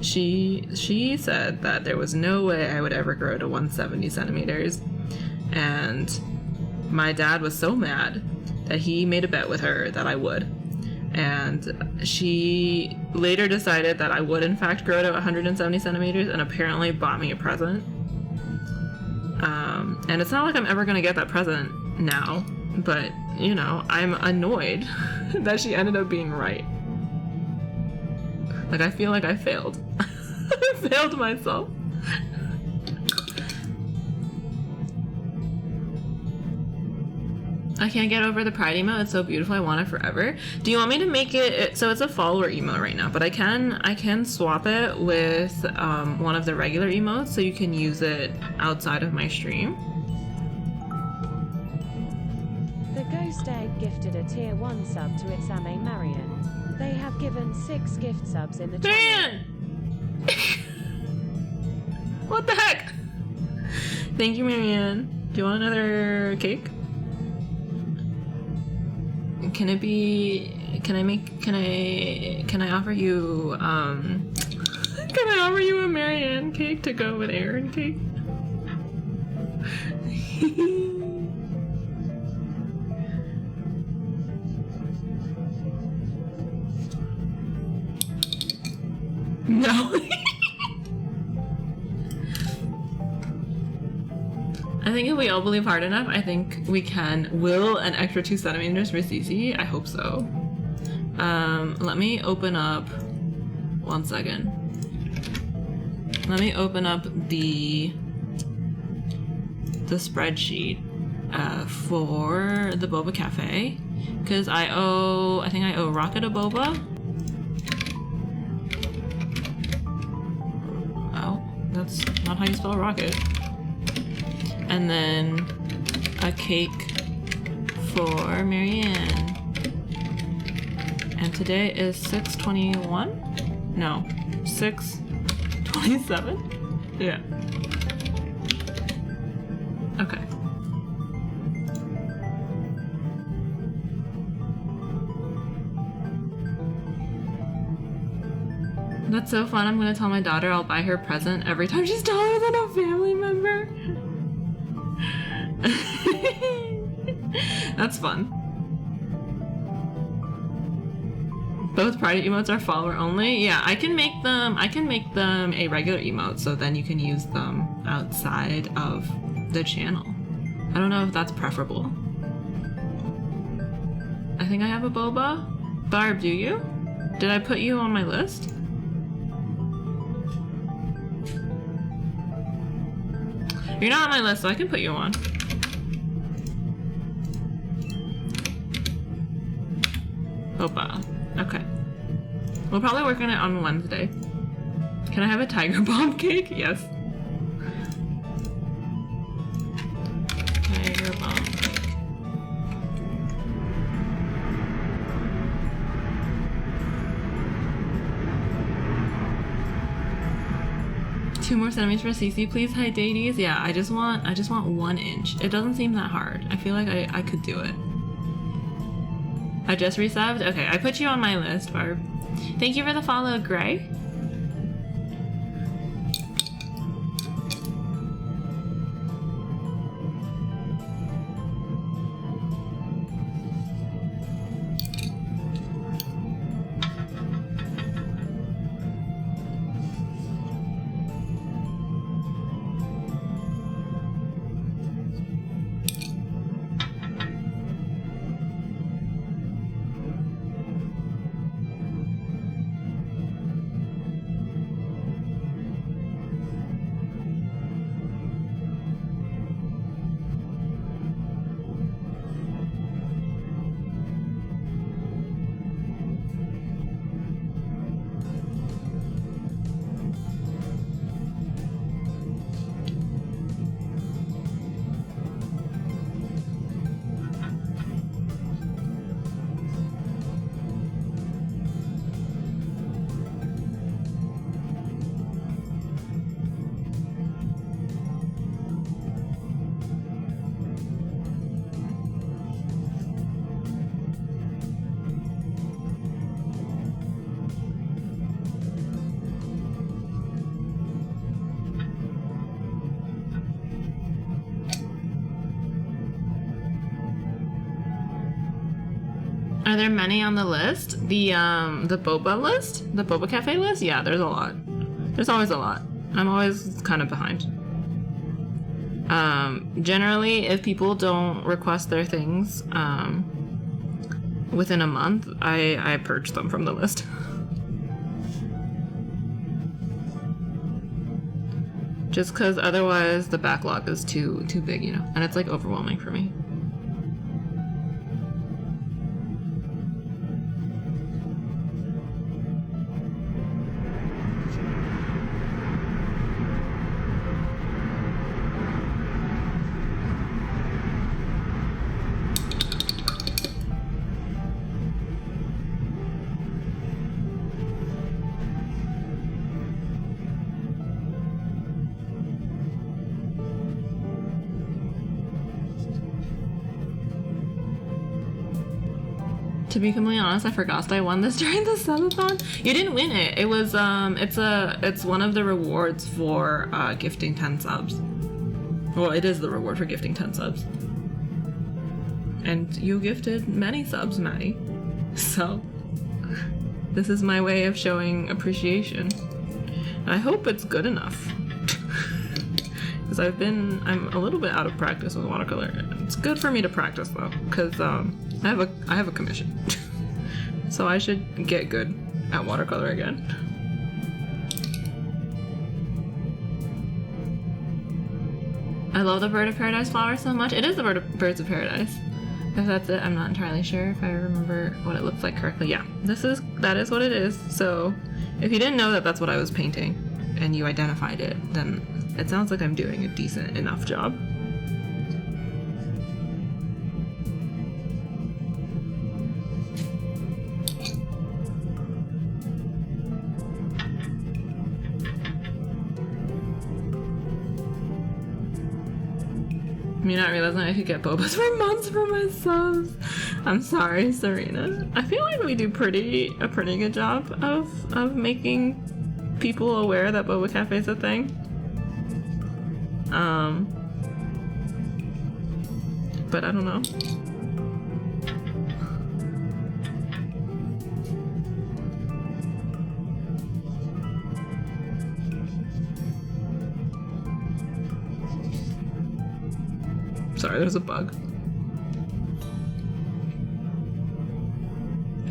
she said that there was no way I would ever grow to 170 centimeters, and my dad was so mad that he made a bet with her that I would, and she later decided that I would in fact grow to 170 centimeters and apparently bought me a present. And it's not like I'm ever gonna get that present now, but you know, I'm annoyed that she ended up being right. Like, I feel like I failed. I failed myself. I can't get over the pride emote. It's so beautiful. I want it forever. Do you want me to make it so it's a follower emote right now, but I can swap it with one of the regular emotes so you can use it outside of my stream. The Ghost Egg gifted a tier 1 sub to its Ame Marion. They have given 6 gift subs in the channel. What the heck? Thank you, Marianne. Do you want another cake? Can it be? Can I offer you? Can I offer you a Marianne cake to go with Aaron cake? No. I think if we all believe hard enough, I think we can will an extra 2 centimeters for Cece. I hope so. Let me open up 1 second. Let me open up the spreadsheet for the Boba Cafe, because I think I owe Rocket a boba. Oh, that's not how you spell rocket. And then a cake for Marianne. And today is 6/21? No, 6/27? Yeah. Okay. That's so fun. I'm gonna tell my daughter I'll buy her a present every time she's taller than a family member. That's fun. Both private emotes are follower only. Yeah, I can make them a regular emote, so then you can use them outside of the channel. I don't know if that's preferable. I think I have a boba. Barb, do you? Did I put you on my list? You're not on my list, so I can put you on. Boba. Okay. We'll probably work on it on Wednesday. Can I have a tiger bomb cake? Yes. Tiger bomb cake. Two more centimeters for Cece, please. Hi, Dadies. Yeah, I just want 1 inch. It doesn't seem that hard. I feel like I could do it. I just resubbed? Okay, I put you on my list, Barb. Thank you for the follow, Gray. Are there many on the list? The boba list? The Boba Cafe list? Yeah, there's a lot. There's always a lot. I'm always kind of behind. Generally, if people don't request their things within a month, I purge them from the list. Just because otherwise the backlog is too big, you know, and it's like overwhelming for me. To be completely honest, I forgot that I won this during the subathon. You didn't win it. It was it's one of the rewards for gifting 10 subs. Well, it is the reward for gifting 10 subs. And you gifted many subs, Maddie. So this is my way of showing appreciation. I hope it's good enough. Because I'm a little bit out of practice with watercolor. It's good for me to practice though, because I have a commission. So I should get good at watercolor again. I love the Bird of Paradise flower so much. It is the Birds of Paradise. If that's it, I'm not entirely sure if I remember what it looks like correctly. Yeah, that is what it is. So if you didn't know that that's what I was painting and you identified it, then it sounds like I'm doing a decent enough job. Me not realizing I could get bobas for months for my subs. I'm sorry, Serena. I feel like we do a pretty good job of making people aware that Boba Cafe is a thing. But I don't know. Sorry, there's a bug.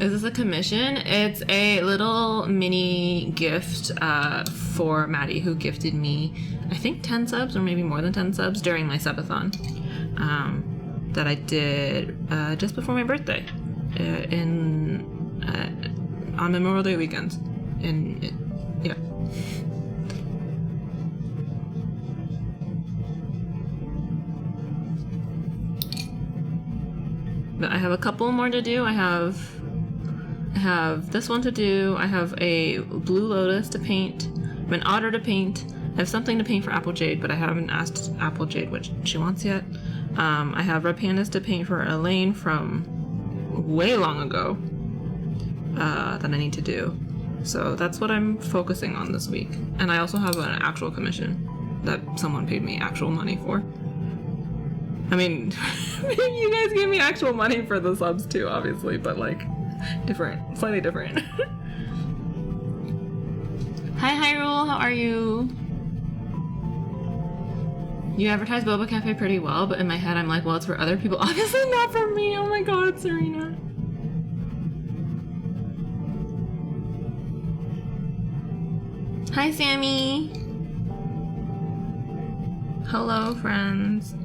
Is this a commission? It's a little mini gift for Maddie, who gifted me, I think 10 subs or maybe more than 10 subs during my subathon that I did just before my birthday on Memorial Day weekend. Yeah. But I have a couple more to do. I have this one to do. I have a Blue Lotus to paint. I have an Otter to paint. I have something to paint for Applejade, but I haven't asked Applejade what she wants yet. I have Red Pandas to paint for Elaine from way long ago that I need to do. So that's what I'm focusing on this week. And I also have an actual commission that someone paid me actual money for. I mean, you guys gave me actual money for the subs too, obviously, but like, slightly different. Hi Hyrule, how are you? You advertise Boba Cafe pretty well, but in my head I'm like, well, it's for other people. Obviously not for me. Oh my god, Serena. Hi Sammy. Hello friends.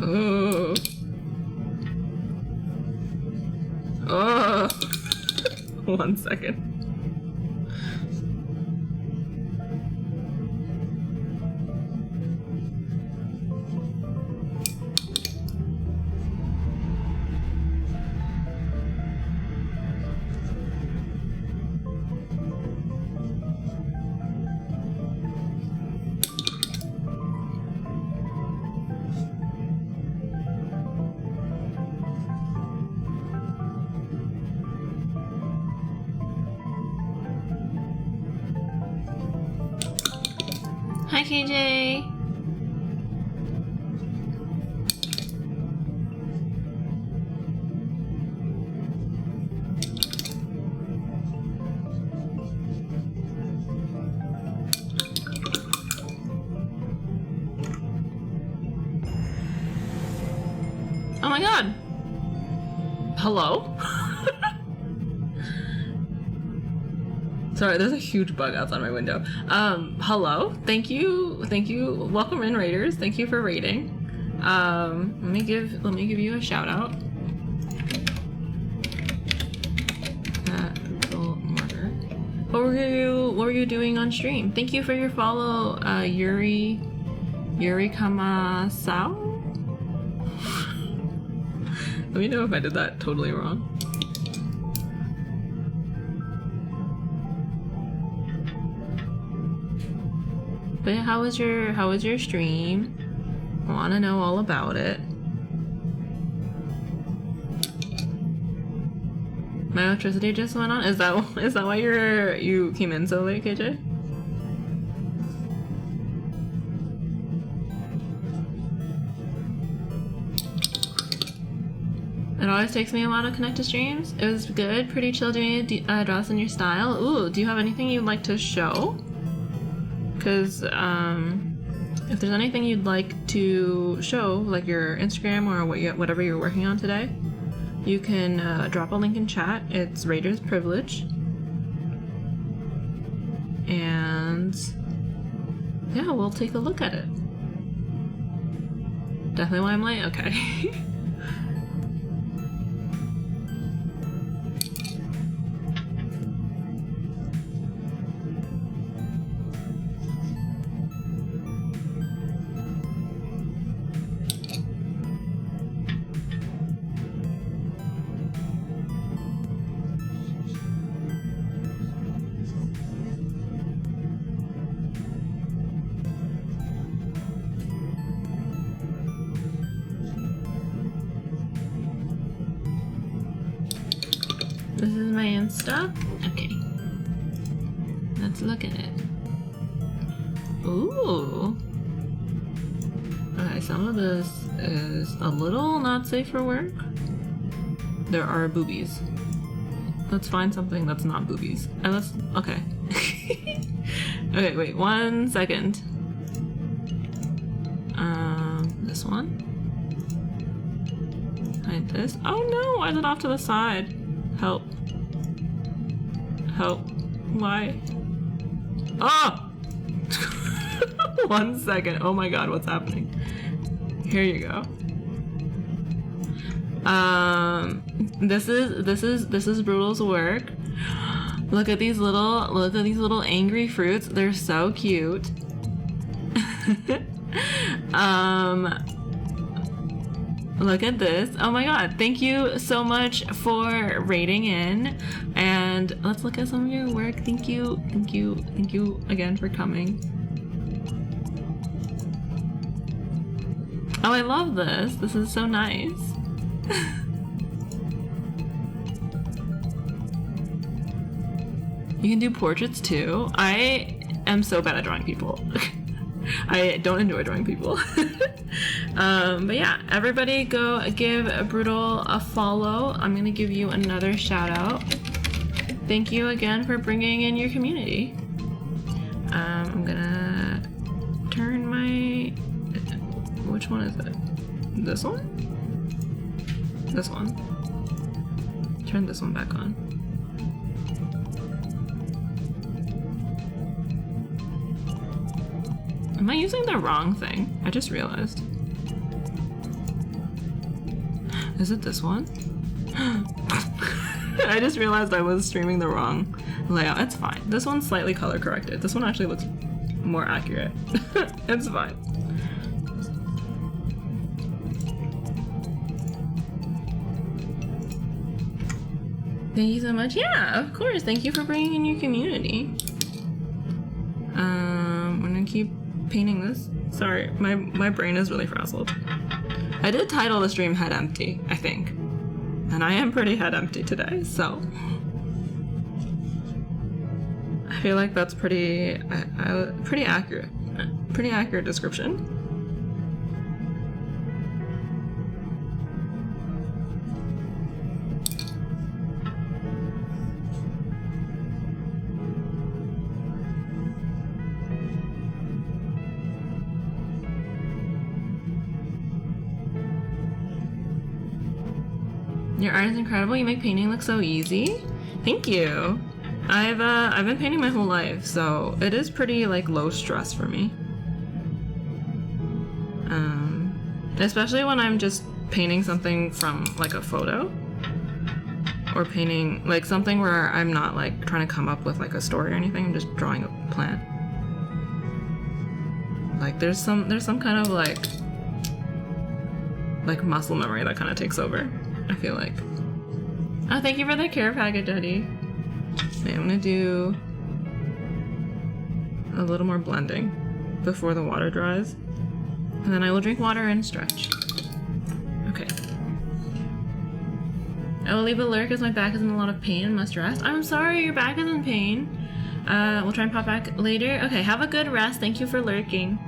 Oh. Oh. 1 second. Hi KJ. Oh my god. Hello? Sorry, there's a huge bug outside my window. Hello. Thank you. Welcome in, raiders. Thank you for raiding. Let me give you a shout out. What were you doing on stream? Thank you for your follow, Yuri Kamasao. Let me know if I did that totally wrong. But how was your stream? I want to know all about it. My electricity just went on. Is that why you came in so late, KJ? It always takes me a while to connect to streams. It was good, pretty chill doing a dress in your style. Ooh, do you have anything you'd like to show? Because if there's anything you'd like to show, like your Instagram or whatever you're working on today, you can drop a link in chat. It's Raider's Privilege. And yeah, we'll take a look at it. Definitely why I'm late? Okay. This is my Insta. Okay. Let's look at it. Ooh. Okay, some of this is a little not safe for work. There are boobies. Let's find something that's not boobies. And let's, okay. Okay, wait, 1 second. This one. Hide this. Oh no, I lit off to the side. Help. Help. Why? Ah! 1 second. Oh my god, what's happening? Here you go. This is Brutal's work. Look at these little angry fruits. They're so cute. Look at this. Oh my god, thank you so much for rating in. And let's look at some of your work. Thank you again for coming. Oh, I love this. This is so nice. You can do portraits too. I am so bad at drawing people. I don't enjoy drawing people. But yeah, everybody go give Brutal a follow. I'm gonna give you another shout out. Thank you again for bringing in your community. I'm gonna turn my... Which one is it? This one? This one. Turn this one back on. Am I using the wrong thing? I just realized. Is it this one? I just realized I was streaming the wrong layout. It's fine. This one's slightly color corrected. This one actually looks more accurate. It's fine. Thank you so much. Yeah, of course. Thank you for bringing in your community. I'm gonna keep painting this. Sorry, my brain is really frazzled. I did title the stream Head Empty, I think. And I am pretty head empty today, so. I feel like that's pretty accurate. Pretty accurate description. Your art is incredible. You make painting look so easy. Thank you. I've been painting my whole life, so it is pretty like low stress for me. Especially when I'm just painting something from like a photo, or painting like something where I'm not like trying to come up with like a story or anything. I'm just drawing a plant. Like there's some kind of like muscle memory that kind of takes over. I feel like. Oh, thank you for the care package, Eddie. Okay, I'm gonna do a little more blending before the water dries. And then I will drink water and stretch. Okay. I will leave a lurk as my back is in a lot of pain and must rest. I'm sorry, your back is in pain. We'll try and pop back later. Okay, have a good rest. Thank you for lurking.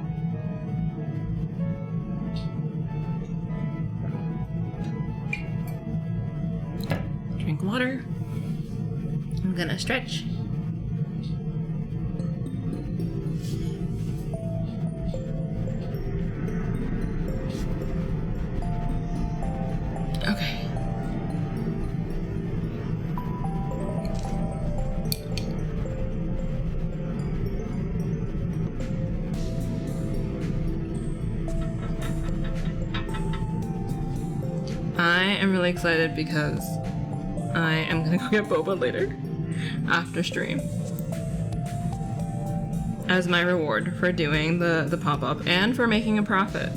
Drink water. I'm gonna stretch. Okay. I am really excited because I am gonna go get boba later after stream as my reward for doing the pop-up and for making a profit,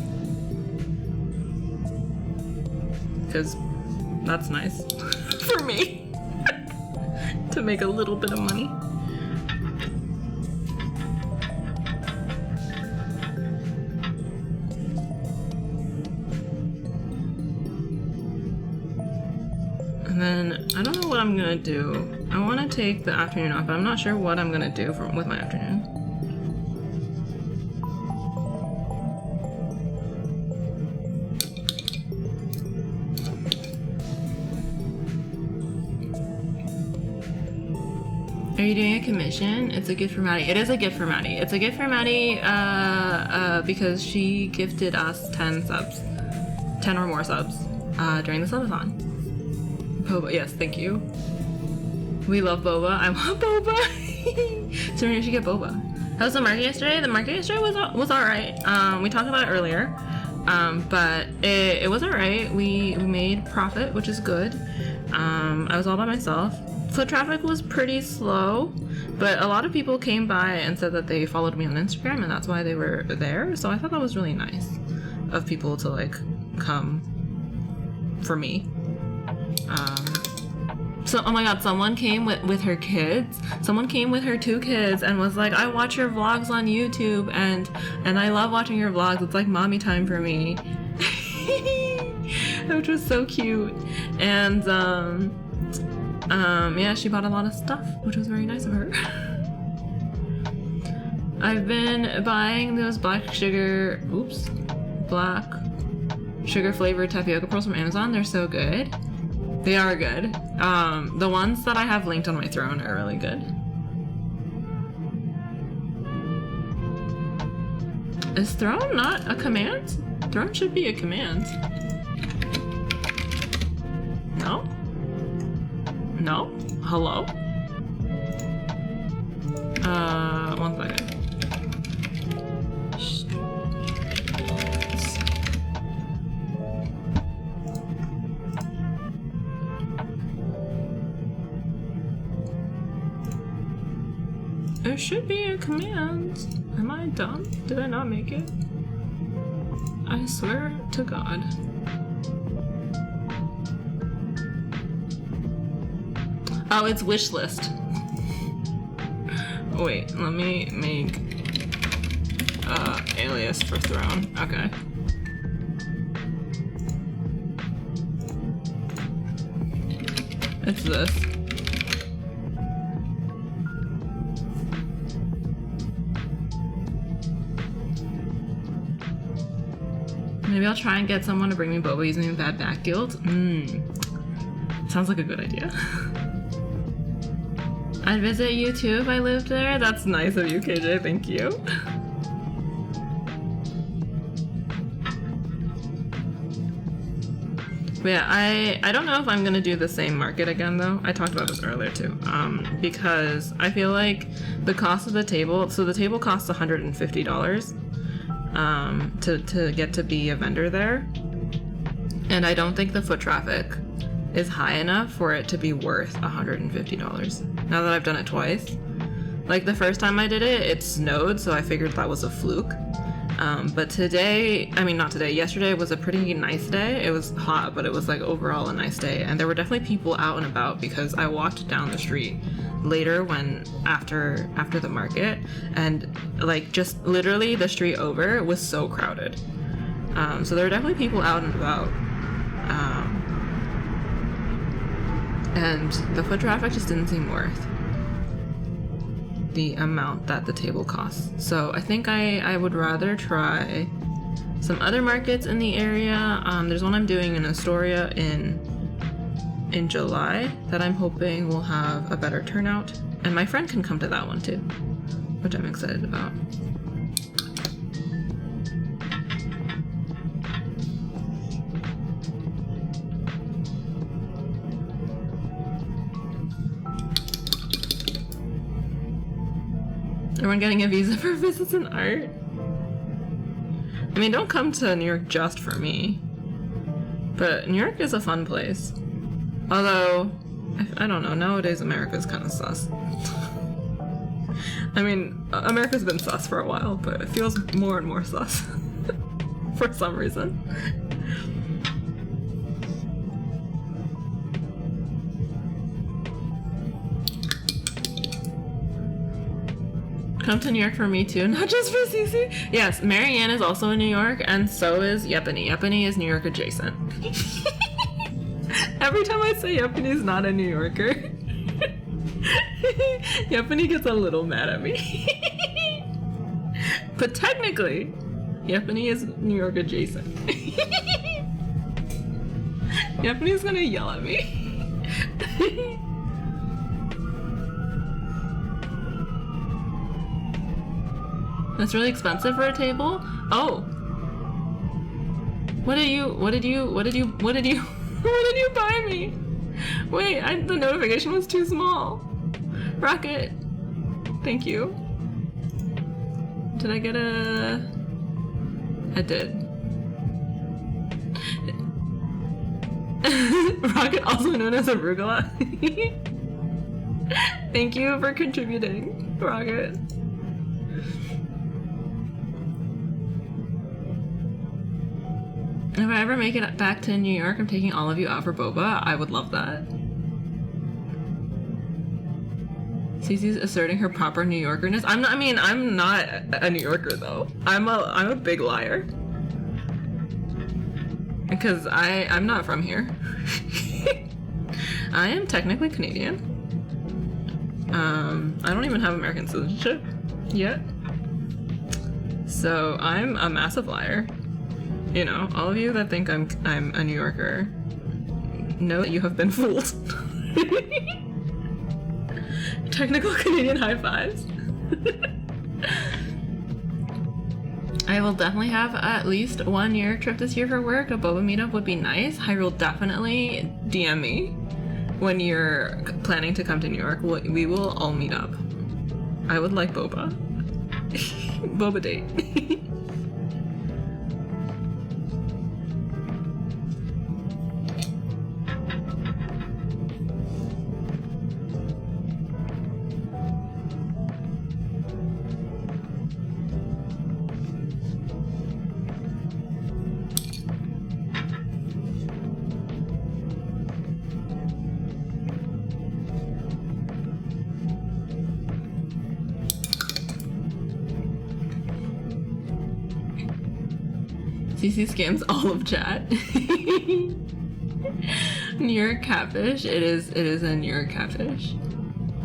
because that's nice for me to make a little bit of money. And then I don't know what I'm gonna do. I want to take the afternoon off, but I'm not sure what I'm gonna do with my afternoon. Are you doing a commission? It's a gift for Maddie. It is a gift for Maddie. It's a gift for Maddie because she gifted us 10 subs. 10 or more subs during the subathon. Boba, yes, thank you. We love boba. I want boba. So we should get boba. How was the market yesterday? The market yesterday was alright. We talked about it earlier. But it was alright. We made profit, which is good. I was all by myself. Foot traffic was pretty slow, but a lot of people came by and said that they followed me on Instagram and that's why they were there. So I thought that was really nice of people to like come for me. So, oh my god, someone came with her kids. Someone came with her 2 kids and was like, I watch your vlogs on YouTube and I love watching your vlogs. It's like mommy time for me. Which was so cute. And, yeah, she bought a lot of stuff, which was very nice of her. I've been buying those black sugar flavored tapioca pearls from Amazon. They're so good. They are good. The ones that I have linked on my throne are really good. Is throne not a command? Throne should be a command. No? No? Hello? One second. There should be a command. Am I dumb? Did I not make it? I swear to God. Oh, it's wish list. Wait, let me make alias for throne. Okay. It's this. Maybe I'll try and get someone to bring me boba using bad back guilt. Sounds like a good idea. I'd visit you too if I lived there. That's nice of you, KJ. Thank you. But yeah, I don't know if I'm gonna do the same market again though. I talked about this earlier too. Because I feel like the cost of the table, so the table costs $150 to get to be a vendor there. And I don't think the foot traffic is high enough for it to be worth $150. Now that I've done it twice. Like the first time I did it, it snowed, so I figured that was a fluke. But today, I mean not today, yesterday was a pretty nice day. It was hot, but it was like overall a nice day. And there were definitely people out and about because I walked down the street later when after the market, and like just literally the street over was so crowded. So there were definitely people out and about. And the foot traffic just didn't seem worth the amount that the table costs. So I think I would rather try some other markets in the area. There's one I'm doing in Astoria in July that I'm hoping will have a better turnout. And my friend can come to that one too, which I'm excited about. Everyone getting a visa for visits and art? I mean, don't come to New York just for me. But New York is a fun place. Although, I don't know, nowadays America's kind of sus. I mean, America's been sus for a while, but it feels more and more sus. For some reason. Come to New York for me too, not just for Cece. Yes, Marianne is also in New York, and so is Yepany. Yepany is New York adjacent. Every time I say Yepany's not a New Yorker, Yepany gets a little mad at me. But technically, Yepany is New York adjacent. Yepany's gonna yell at me. That's really expensive for a table? Oh. What did you buy me? Wait, the notification was too small. Rocket. Thank you. Did I get a... I did. Rocket, also known as Arugula. Thank you for contributing, Rocket. If I ever make it back to New York, I'm taking all of you out for boba. I would love that. Cece's asserting her proper New Yorkerness. I'm not a New Yorker though. I'm a big liar. Because I'm not from here. I am technically Canadian. I don't even have American citizenship yet. So I'm a massive liar. You know, all of you that think I'm a New Yorker, know that you have been fooled. Technical Canadian high fives. I will definitely have at least 1 New York trip this year for work. A boba meetup would be nice. I will definitely DM me when you're planning to come to New York. We will all meet up. I would like boba. Boba date. CC scams all of chat. New York catfish. It is a New York catfish.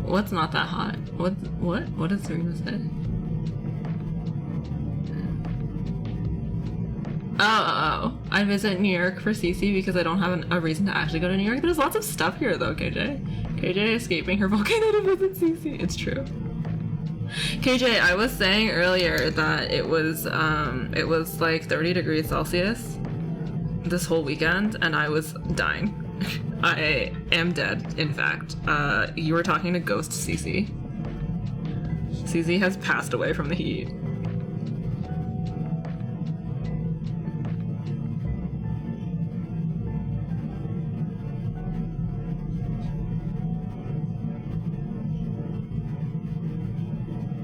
What's not that hot? What does Serena say? Oh. I visit New York for CC because I don't have a reason to actually go to New York. There's lots of stuff here though, KJ. KJ escaping her volcano to visit CC. It's true. KJ, I was saying earlier that it was like 30 degrees Celsius this whole weekend, and I was dying. I am dead, in fact. You were talking to Ghost CC. CC has passed away from the heat.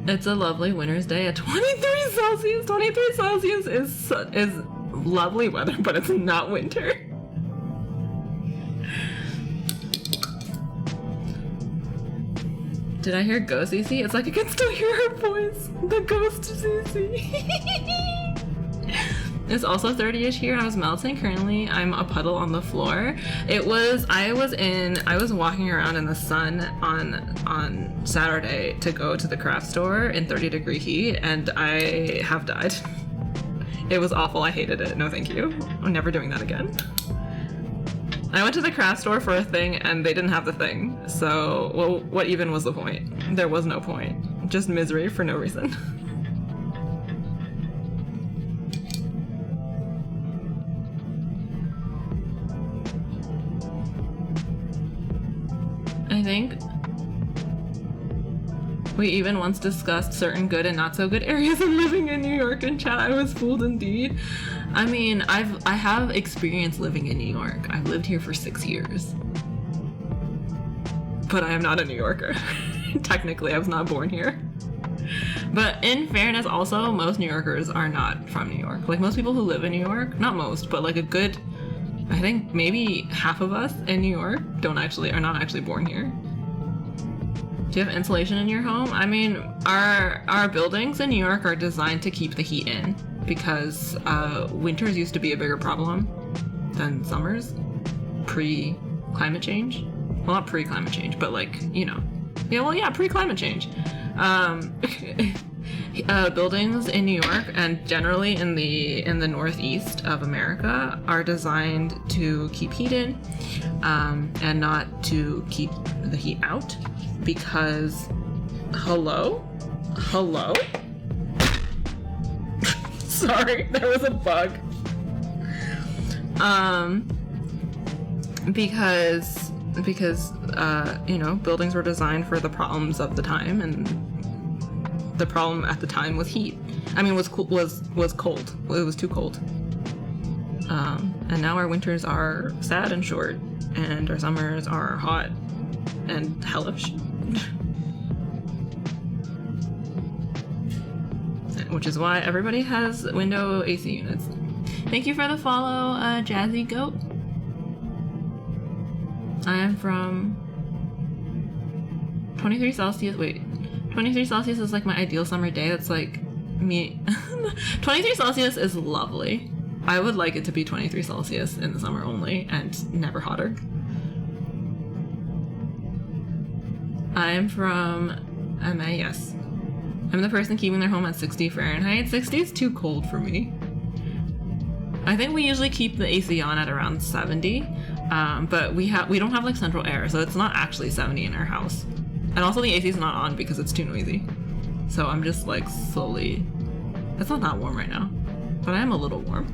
It's a lovely winter's day at 23 Celsius. 23 Celsius is lovely weather, but it's not winter. Did I hear Ghost CC? It's like I can still hear her voice. The Ghost CC. It's also 30-ish here. I was melting. Currently, I'm a puddle on the floor. I was walking around in the sun on Saturday to go to the craft store in 30-degree heat, and I have died. It was awful. I hated it. No, thank you. I'm never doing that again. I went to the craft store for a thing, and they didn't have the thing. So, well, what even was the point? There was no point. Just misery for no reason. I think we even once discussed certain good and not so good areas of living in New York in chat. I was fooled indeed. I mean, I have experience living in New York. I've lived here for 6 years. But I am not a New Yorker. Technically, I was not born here. But in fairness, also, most New Yorkers are not from New York. Like, most people who live in New York, not most, but like a good, I think maybe half of us in New York are not actually born here. Do you have insulation in your home? I mean, our buildings in New York are designed to keep the heat in because winters used to be a bigger problem than summers pre-climate change. Well, not pre-climate change, but like, you know. Yeah, well, yeah, pre-climate change. Buildings in New York and generally in the northeast of America are designed to keep heat in and not to keep the heat out because hello sorry, there was a bug. Because you know, buildings were designed for the problems of the time, and the problem at the time was heat. I mean, was cold. It was too cold. And now our winters are sad and short, and our summers are hot and hellish. Which is why everybody has window AC units. Thank you for the follow, Jazzy Goat. I am from 23 Celsius. Wait, 23 Celsius is like my ideal summer day. That's like me. 23 Celsius is lovely. I would like it to be 23 Celsius in the summer only and never hotter. I am from MA, yes. I'm the person keeping their home at 60 Fahrenheit. 60 is too cold for me. I think we usually keep the AC on at around 70, but we don't have like central air, so it's not actually 70 in our house. And also the AC is not on because it's too noisy. So I'm just like slowly. It's not that warm right now, but I am a little warm.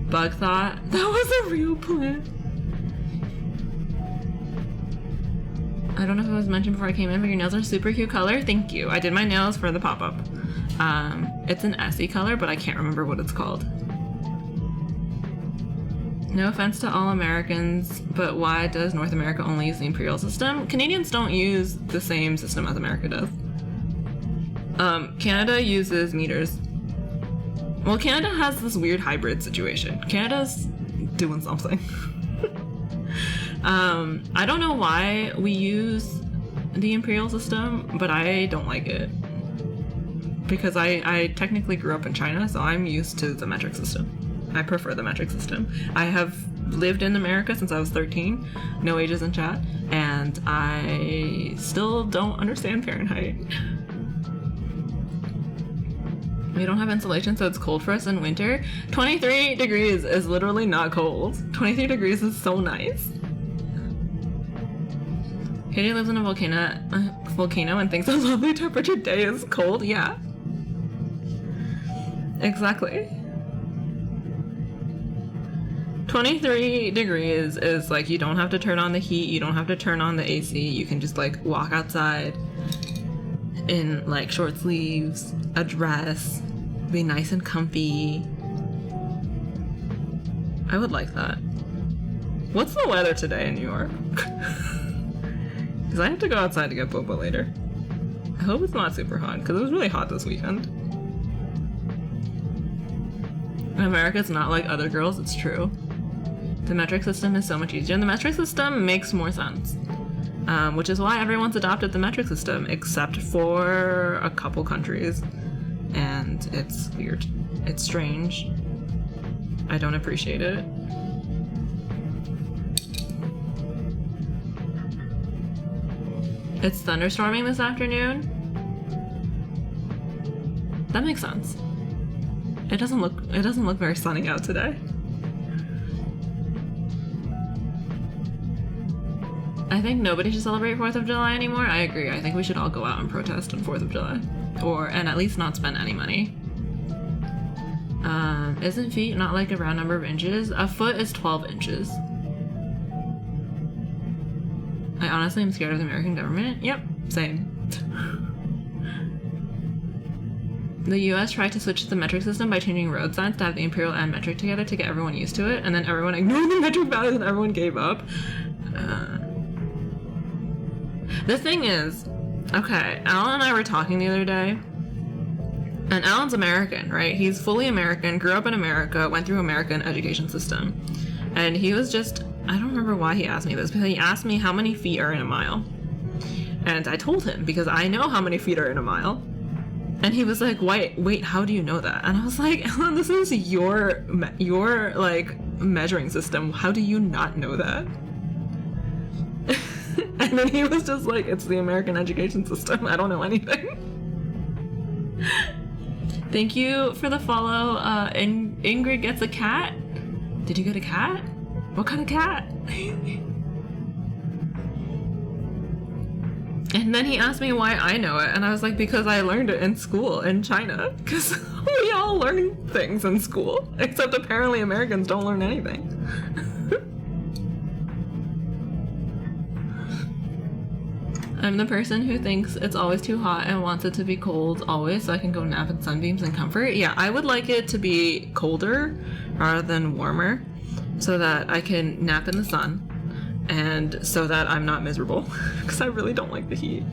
Bug thought that was a real plant. I don't know if it was mentioned before I came in, but your nails are super cute color. Thank you. I did my nails for the pop-up. It's an Essie color, but I can't remember what it's called. No offense to all Americans, but why does North America only use the imperial system? Canadians don't use the same system as America does. Canada uses meters. Well, Canada has this weird hybrid situation. Canada's doing something. I don't know why we use the imperial system, but I don't like it. Because I technically grew up in China, so I'm used to the metric system. I prefer the metric system. I have lived in America since I was 13, no ages in chat, and I still don't understand Fahrenheit. We don't have insulation, so it's cold for us in winter. 23 degrees is literally not cold. 23 degrees is so nice. Katie lives in a volcano and thinks a lovely temperature day is cold. Yeah. Exactly. 23 degrees is like you don't have to turn on the heat, you don't have to turn on the AC, you can just like walk outside in like short sleeves, a dress, be nice and comfy. I would like that. What's the weather today in New York? Because I have to go outside to get boba later. I hope it's not super hot, because it was really hot this weekend. In America, it's not like other girls, it's true. The metric system is so much easier, and the metric system makes more sense. Which is why everyone's adopted the metric system, except for a couple countries. And it's weird. It's strange. I don't appreciate it. It's thunderstorming this afternoon. That makes sense. It doesn't look very sunny out today. I think nobody should celebrate 4th of July anymore. I agree. I think we should all go out and protest on 4th of July. And at least not spend any money. Isn't feet not like a round number of inches? A foot is 12 inches. I honestly am scared of the American government. Yep, same. The US tried to switch to the metric system by changing road signs to have the imperial and metric together to get everyone used to it, and then everyone ignored the metric values and everyone gave up. The thing is, okay, Alan and I were talking the other day, and Alan's American, right? He's fully American, grew up in America, went through American education system. And he was just, I don't remember why he asked me this, but he asked me how many feet are in a mile. And I told him, because I know how many feet are in a mile. And he was like, wait, how do you know that? And I was like, Alan, this is your like, measuring system. How do you not know that? And then he was just like, it's the American education system. I don't know anything. Thank you for the follow. Ingrid gets a cat. Did you get a cat? What kind of cat? And then he asked me why I know it, and I was like, because I learned it in school in China. Because we all learn things in school, except apparently Americans don't learn anything. I'm the person who thinks it's always too hot and wants it to be cold always so I can go nap in sunbeams and comfort. Yeah, I would like it to be colder rather than warmer so that I can nap in the sun and so that I'm not miserable because I really don't like the heat.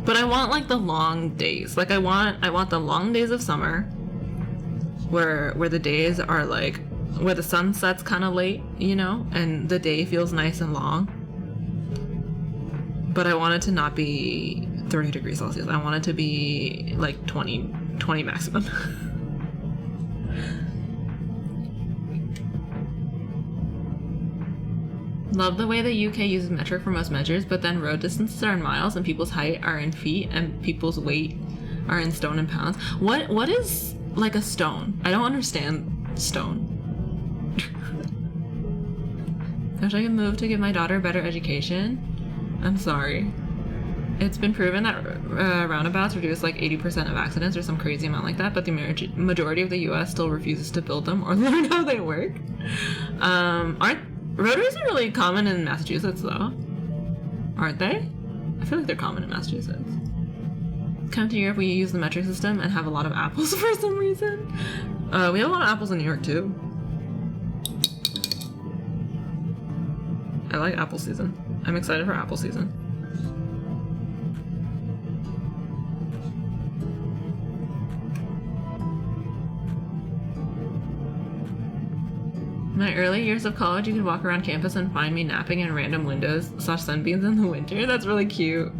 But I want like the long days. Like I want the long days of summer where the days are like where the sun sets kind of late, you know, and the day feels nice and long. But I want it to not be 30 degrees Celsius. I want it to be like 20 maximum. Love the way the UK uses metric for most measures, but then road distances are in miles and people's height are in feet and people's weight are in stone and pounds. What is like a stone? I don't understand stone. Wish I could move to give my daughter a better education. I'm sorry. It's been proven that roundabouts reduce like 80% of accidents or some crazy amount like that, but the majority of the US still refuses to build them or learn how they work. Rotaries are really common in Massachusetts though, aren't they? I feel like they're common in Massachusetts. Come to Europe, we use the metric system and have a lot of apples for some reason. We have a lot of apples in New York too. I like apple season. I'm excited for apple season. My early years of college, you could walk around campus and find me napping in random windows / sunbeams in the winter. That's really cute.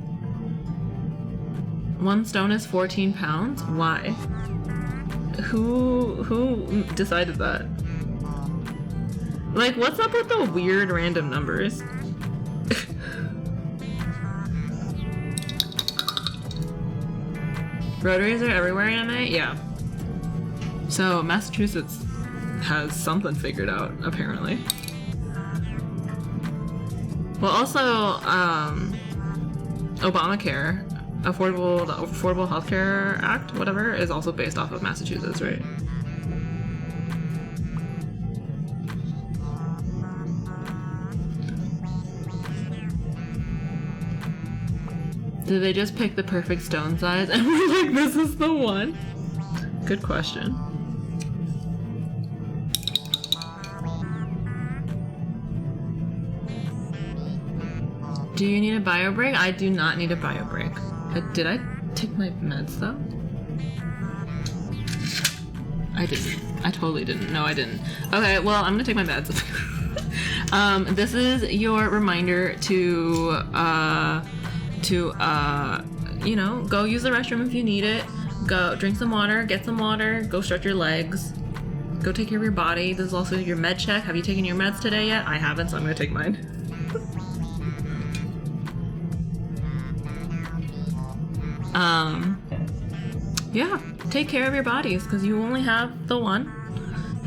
1 stone is 14 pounds? Why? Who decided that? Like, what's up with the weird random numbers? Rotaries are everywhere in MA? Yeah. So Massachusetts has something figured out, apparently. Well, also, Obamacare, the Affordable Healthcare Act, whatever, is also based off of Massachusetts, right? Did they just pick the perfect stone size and we're like, this is the one? Good question. Do you need a bio break? I do not need a bio break. Did I take my meds though? I didn't. I totally didn't. No, I didn't. Okay, well, I'm gonna take my meds. This is your reminder to you know, go use the restroom if you need it. Go drink some water, get some water, go stretch your legs. Go take care of your body. This is also your med check. Have you taken your meds today yet? I haven't, so I'm gonna take mine. Yeah, take care of your bodies because you only have the one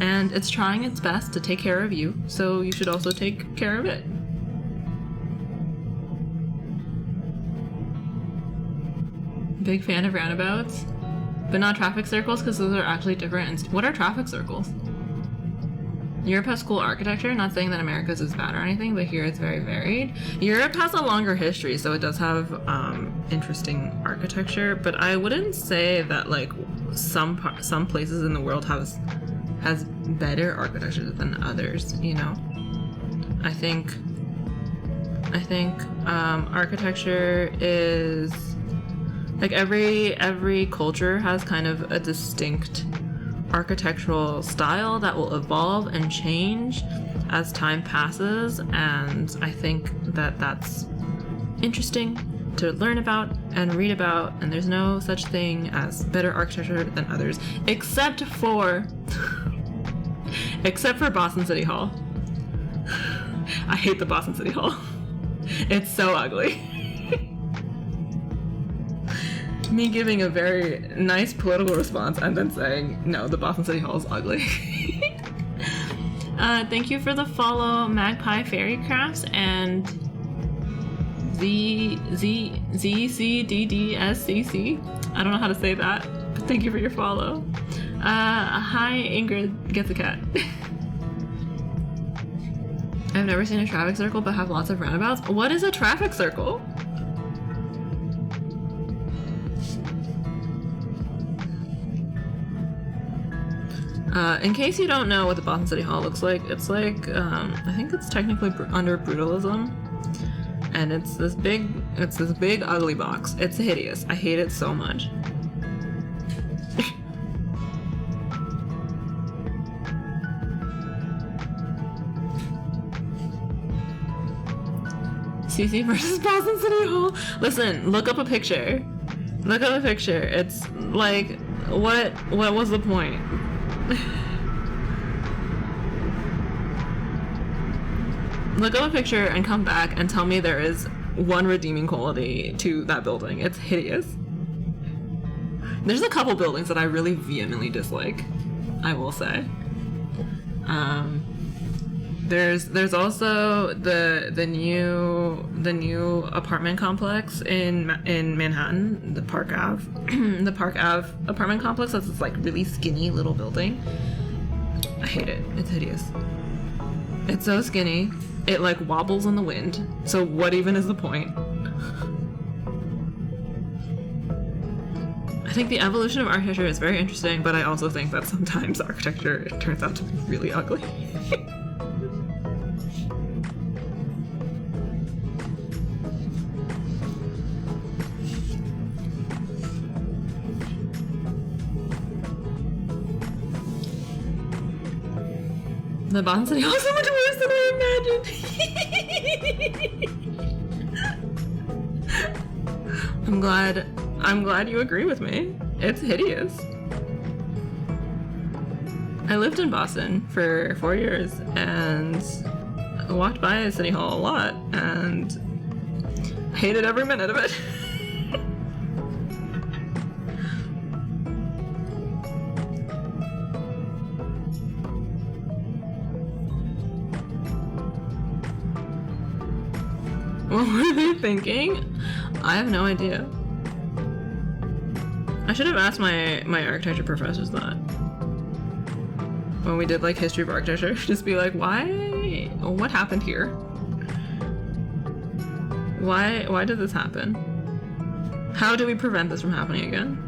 and it's trying its best to take care of you, so you should also take care of it. Big fan of roundabouts, but not traffic circles because those are actually different. What are traffic circles? Europe has cool architecture, not saying that America's is bad or anything, but here it's very varied. Europe has a longer history, so it does have interesting architecture, but I wouldn't say that like some places in the world has better architecture than others, you know? I think architecture is like every culture has kind of a distinct architectural style that will evolve and change as time passes, and I think that that's interesting to learn about and read about, and there's no such thing as better architecture than others, except for Boston City Hall. I hate the Boston City Hall. It's so ugly. Me giving a very nice political response and then saying, no, the Boston City Hall is ugly. Thank you for the follow, Magpie Fairy Crafts and ZCDDSCC. I don't know how to say that, but thank you for your follow. Hi, Ingrid Gets a Cat. I've never seen a traffic circle but have lots of roundabouts. What is a traffic circle? In case you don't know what the Boston City Hall looks like, it's like, I think it's technically under brutalism, and it's this big ugly box. It's hideous. I hate it so much. CC versus Boston City Hall. Listen, look up a picture. Look up a picture. It's like, what was the point? Look up a picture and come back and tell me there is one redeeming quality to that building. It's hideous. There's a couple buildings that I really vehemently dislike, I will say. There's also the new apartment complex in Manhattan, the Park Ave, the Park Ave apartment complex. That's this like really skinny little building. I hate it. It's hideous. It's so skinny. It like wobbles in the wind. So what even is the point? I think the evolution of architecture is very interesting, but I also think that sometimes architecture turns out to be really ugly. The Boston City Hall is so much worse than I imagined. I'm glad you agree with me. It's hideous. I lived in Boston for 4 years and walked by City Hall a lot and hated every minute of it. What were they thinking? I have no idea. I should have asked my architecture professors that. When we did like history of architecture, just be like, why? What happened here? Why did this happen? How do we prevent this from happening again?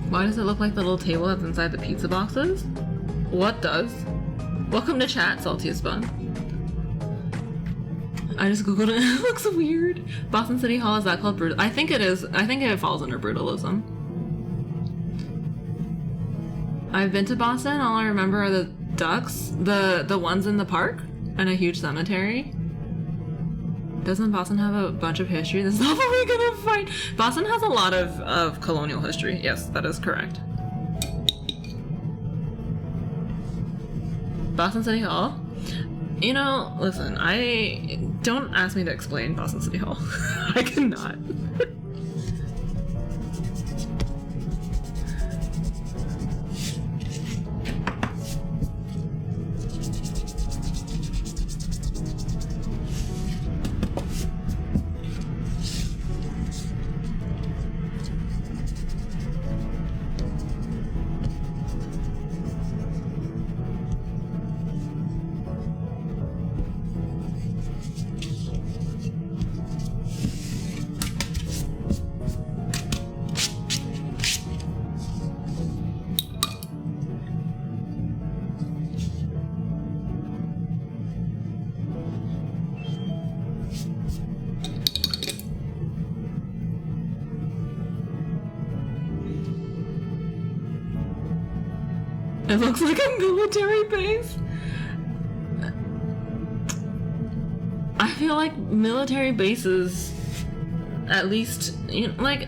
Why does it look like the little table that's inside the pizza boxes? What does? Welcome to chat, Saltiest Bun. I just googled it. It looks weird. Boston City Hall, is that called brutal? I think it is. I think it falls under brutalism. I've been to Boston. All I remember are the ducks, the ones in the park, and a huge cemetery. Doesn't Boston have a bunch of history? This is not what we're gonna fight. Boston has a lot of colonial history. Yes, that is correct. Boston City Hall. You know, listen, don't ask me to explain Boston City Hall. I cannot. It looks like a military base. I feel like military bases, at least, you know, like,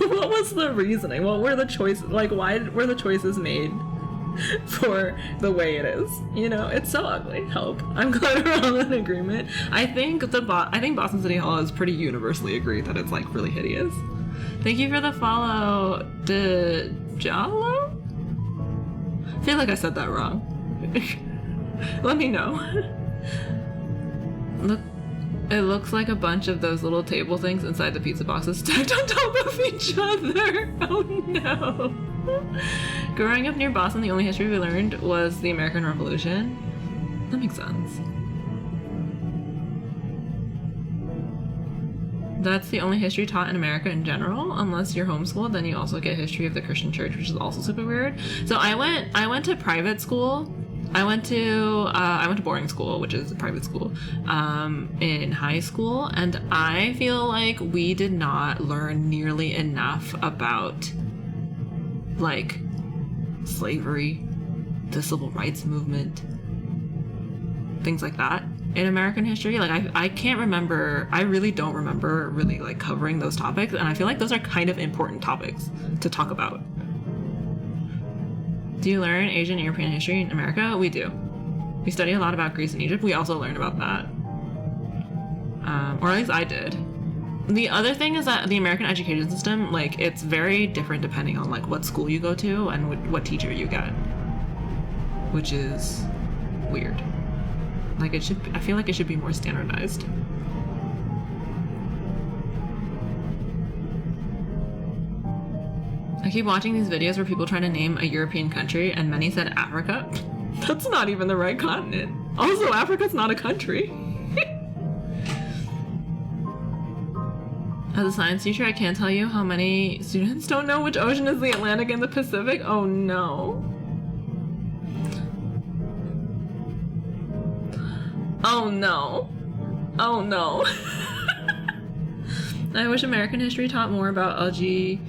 what was the reasoning? What were the choices? Like, why were the choices made for the way it is? You know, it's so ugly. Help. I'm glad we're all in agreement. I think Boston City Hall is pretty universally agreed that it's like really hideous. Thank you for the follow, DeJalo? I feel like I said that wrong. Let me know. Look, it looks like a bunch of those little table things inside the pizza boxes stacked on top of each other. Oh no. Growing up near Boston, the only history we learned was the American Revolution. That makes sense. That's the only history taught in America in general, unless you're homeschooled. Then you also get history of the Christian church, which is also super weird. So I went to private school. I went to boarding school, which is a private school, in high school, and I feel like we did not learn nearly enough about like slavery, the civil rights movement, things like that. In American history, like I can't remember, I really don't remember really like covering those topics, and I feel like those are kind of important topics to talk about. Do you learn Asian and European history in America? We do. We study a lot about Greece and Egypt. We also learned about that. Or at least I did. The other thing is that the American education system, like, it's very different depending on like what school you go to and what teacher you get, which is weird. Like I feel like it should be more standardized. I keep watching these videos where people try to name a European country and many said Africa. That's not even the right continent. Also, Africa's not a country. As a science teacher, I can't tell you how many students don't know which ocean is the Atlantic and the Pacific. Oh no. Oh no. Oh no. I wish American history taught more about LGBTQIA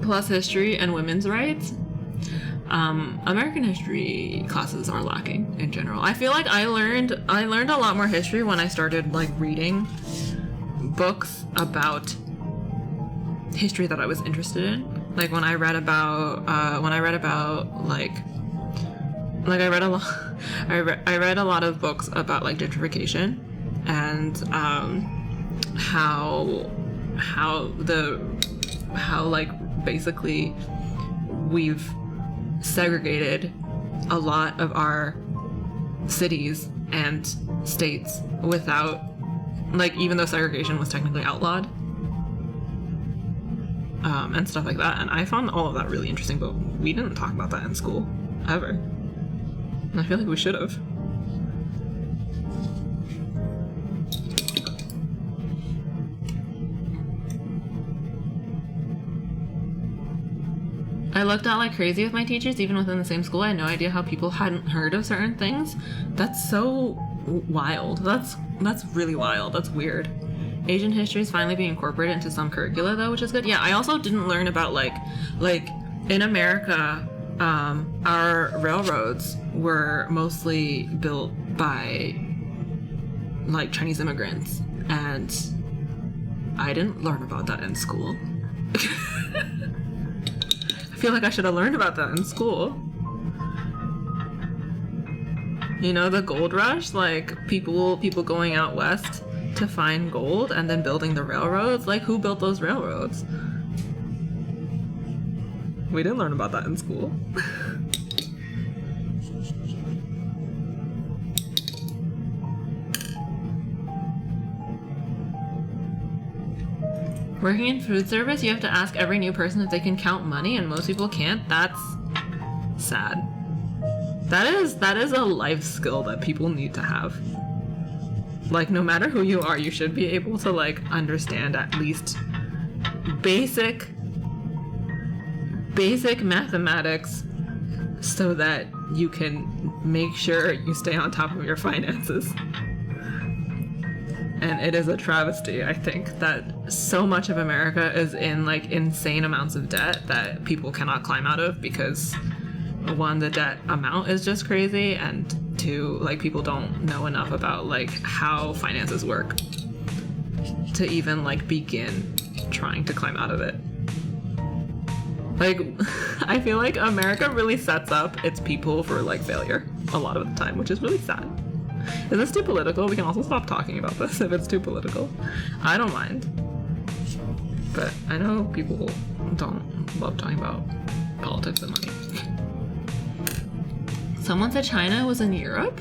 plus history and women's rights. American history classes are lacking in general. I feel like I learned a lot more history when I started like reading books about history that I was interested in. Like when I read about I read a lot of books about like gentrification and how like basically we've segregated a lot of our cities and states without, like, even though segregation was technically outlawed, and stuff like that. And I found all of that really interesting, but we didn't talk about that in school ever. And I feel like we should have. I looked out like crazy with my teachers, even within the same school. I had no idea how people hadn't heard of certain things. That's so wild. That's really wild. That's weird. Asian history is finally being incorporated into some curricula though, which is good. Yeah, I also didn't learn about like in America, our railroads were mostly built by like Chinese immigrants, and I didn't learn about that in school. I feel like I should have learned about that in school. You know, the gold rush, like people going out west to find gold and then building the railroads. Like, who built those railroads? We didn't learn about that in school. Working in food service, you have to ask every new person if they can count money, and most people can't. That's sad. That is a life skill that people need to have. Like, no matter who you are, you should be able to like understand at least basic mathematics so that you can make sure you stay on top of your finances. And it is a travesty, I think, that so much of America is in like insane amounts of debt that people cannot climb out of because, one, the debt amount is just crazy, and two, like, people don't know enough about like how finances work to even like begin trying to climb out of it. Like, I feel like America really sets up its people for like failure a lot of the time, which is really sad. Is this too political? We can also stop talking about this if it's too political. I don't mind. But I know people don't love talking about politics and money. Someone said China was in Europe?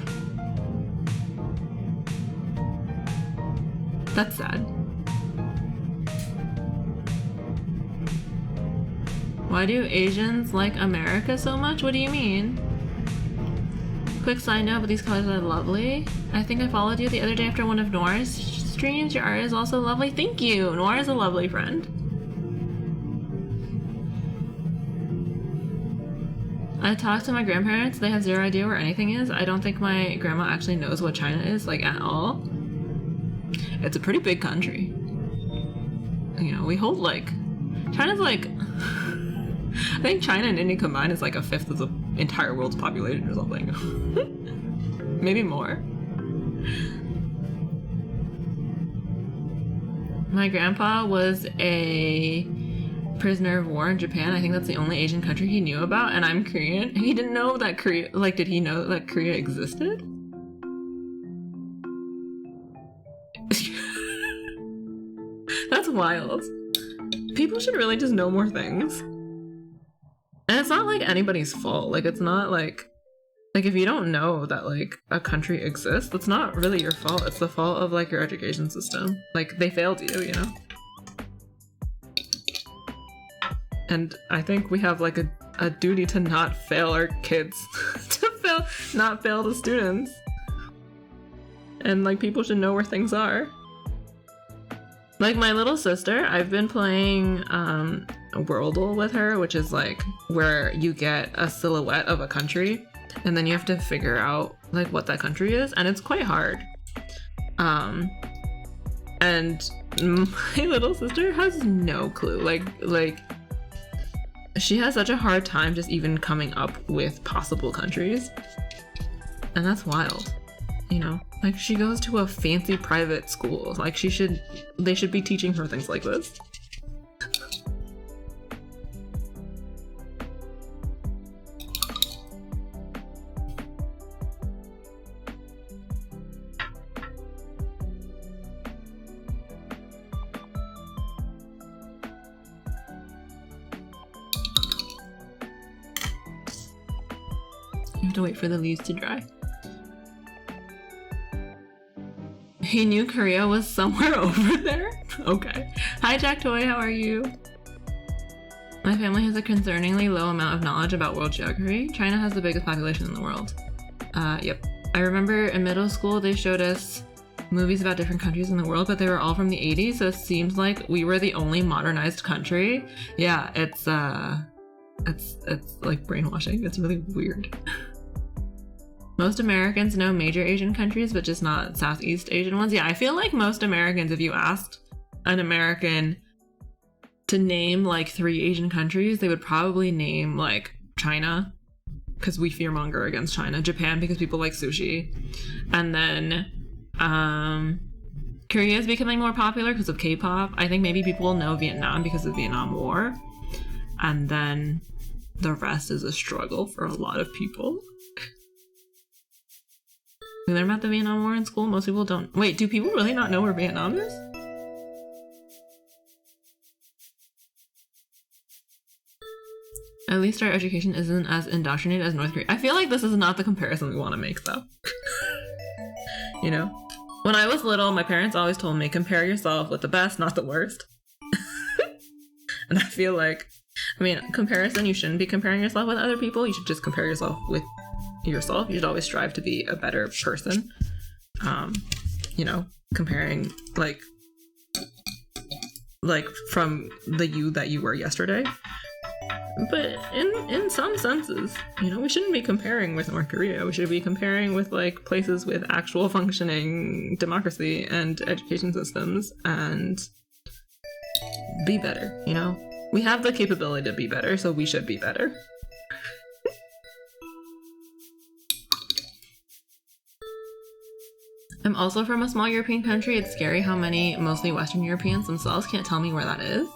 That's sad. Why do Asians like America so much? What do you mean? Quick side note, but these colors are lovely. I think I followed you the other day after one of Noir's streams. Your art is also lovely. Thank you. Noir is a lovely friend. I talked to my grandparents. They have zero idea where anything is. I don't think my grandma actually knows what China is, like, at all. It's a pretty big country. You know, we hold, like... China's, like... I think China and India combined is, like, a fifth of the entire world's population or something. Maybe more. My grandpa was a prisoner of war in Japan. I think that's the only Asian country he knew about, and I'm Korean. He didn't know that Korea, like, did he know that Korea existed? That's wild. People should really just know more things. And it's not like anybody's fault. Like, it's not like if you don't know that like a country exists, that's not really your fault. It's the fault of like your education system. Like, they failed you, you know? And I think we have like a duty to not fail our kids. Not fail the students. And like, people should know where things are. Like, my little sister, I've been playing Worldle with her, which is like where you get a silhouette of a country and then you have to figure out like what that country is, and it's quite hard. And my little sister has no clue. Like she has such a hard time just even coming up with possible countries, and that's wild. You know, like, she goes to a fancy private school. Like, they should be teaching her things like this. You have to wait for the leaves to dry. He knew Korea was somewhere over there? Okay. Hi, Jack Toy, how are you? My family has a concerningly low amount of knowledge about world geography. China has the biggest population in the world. Yep. I remember in middle school they showed us movies about different countries in the world, but they were all from the 80s, so it seems like we were the only modernized country. Yeah, it's like brainwashing. It's really weird. Most Americans know major Asian countries, but just not Southeast Asian ones. Yeah, I feel like most Americans, if you asked an American to name like 3 Asian countries, they would probably name like China, because we fearmonger against China, Japan because people like sushi, and then Korea is becoming more popular because of K-pop. I think maybe people will know Vietnam because of the Vietnam War, and then the rest is a struggle for a lot of people. We learn about the Vietnam War in school. Most people don't. Wait, do people really not know where Vietnam is? At least our education isn't as indoctrinated as North Korea. I feel like this is not the comparison we want to make, though. You know? When I was little, my parents always told me, compare yourself with the best, not the worst. And I feel like, I mean, comparison, you shouldn't be comparing yourself with other people. You should just compare yourself with yourself. You should always strive to be a better person. You know, comparing, like from the you that you were yesterday. But in some senses, you know, we shouldn't be comparing with North Korea. We should be comparing with like places with actual functioning democracy and education systems and be better, you know? We have the capability to be better, so we should be better. I'm also from a small European country. It's scary how many mostly Western Europeans themselves can't tell me where that is.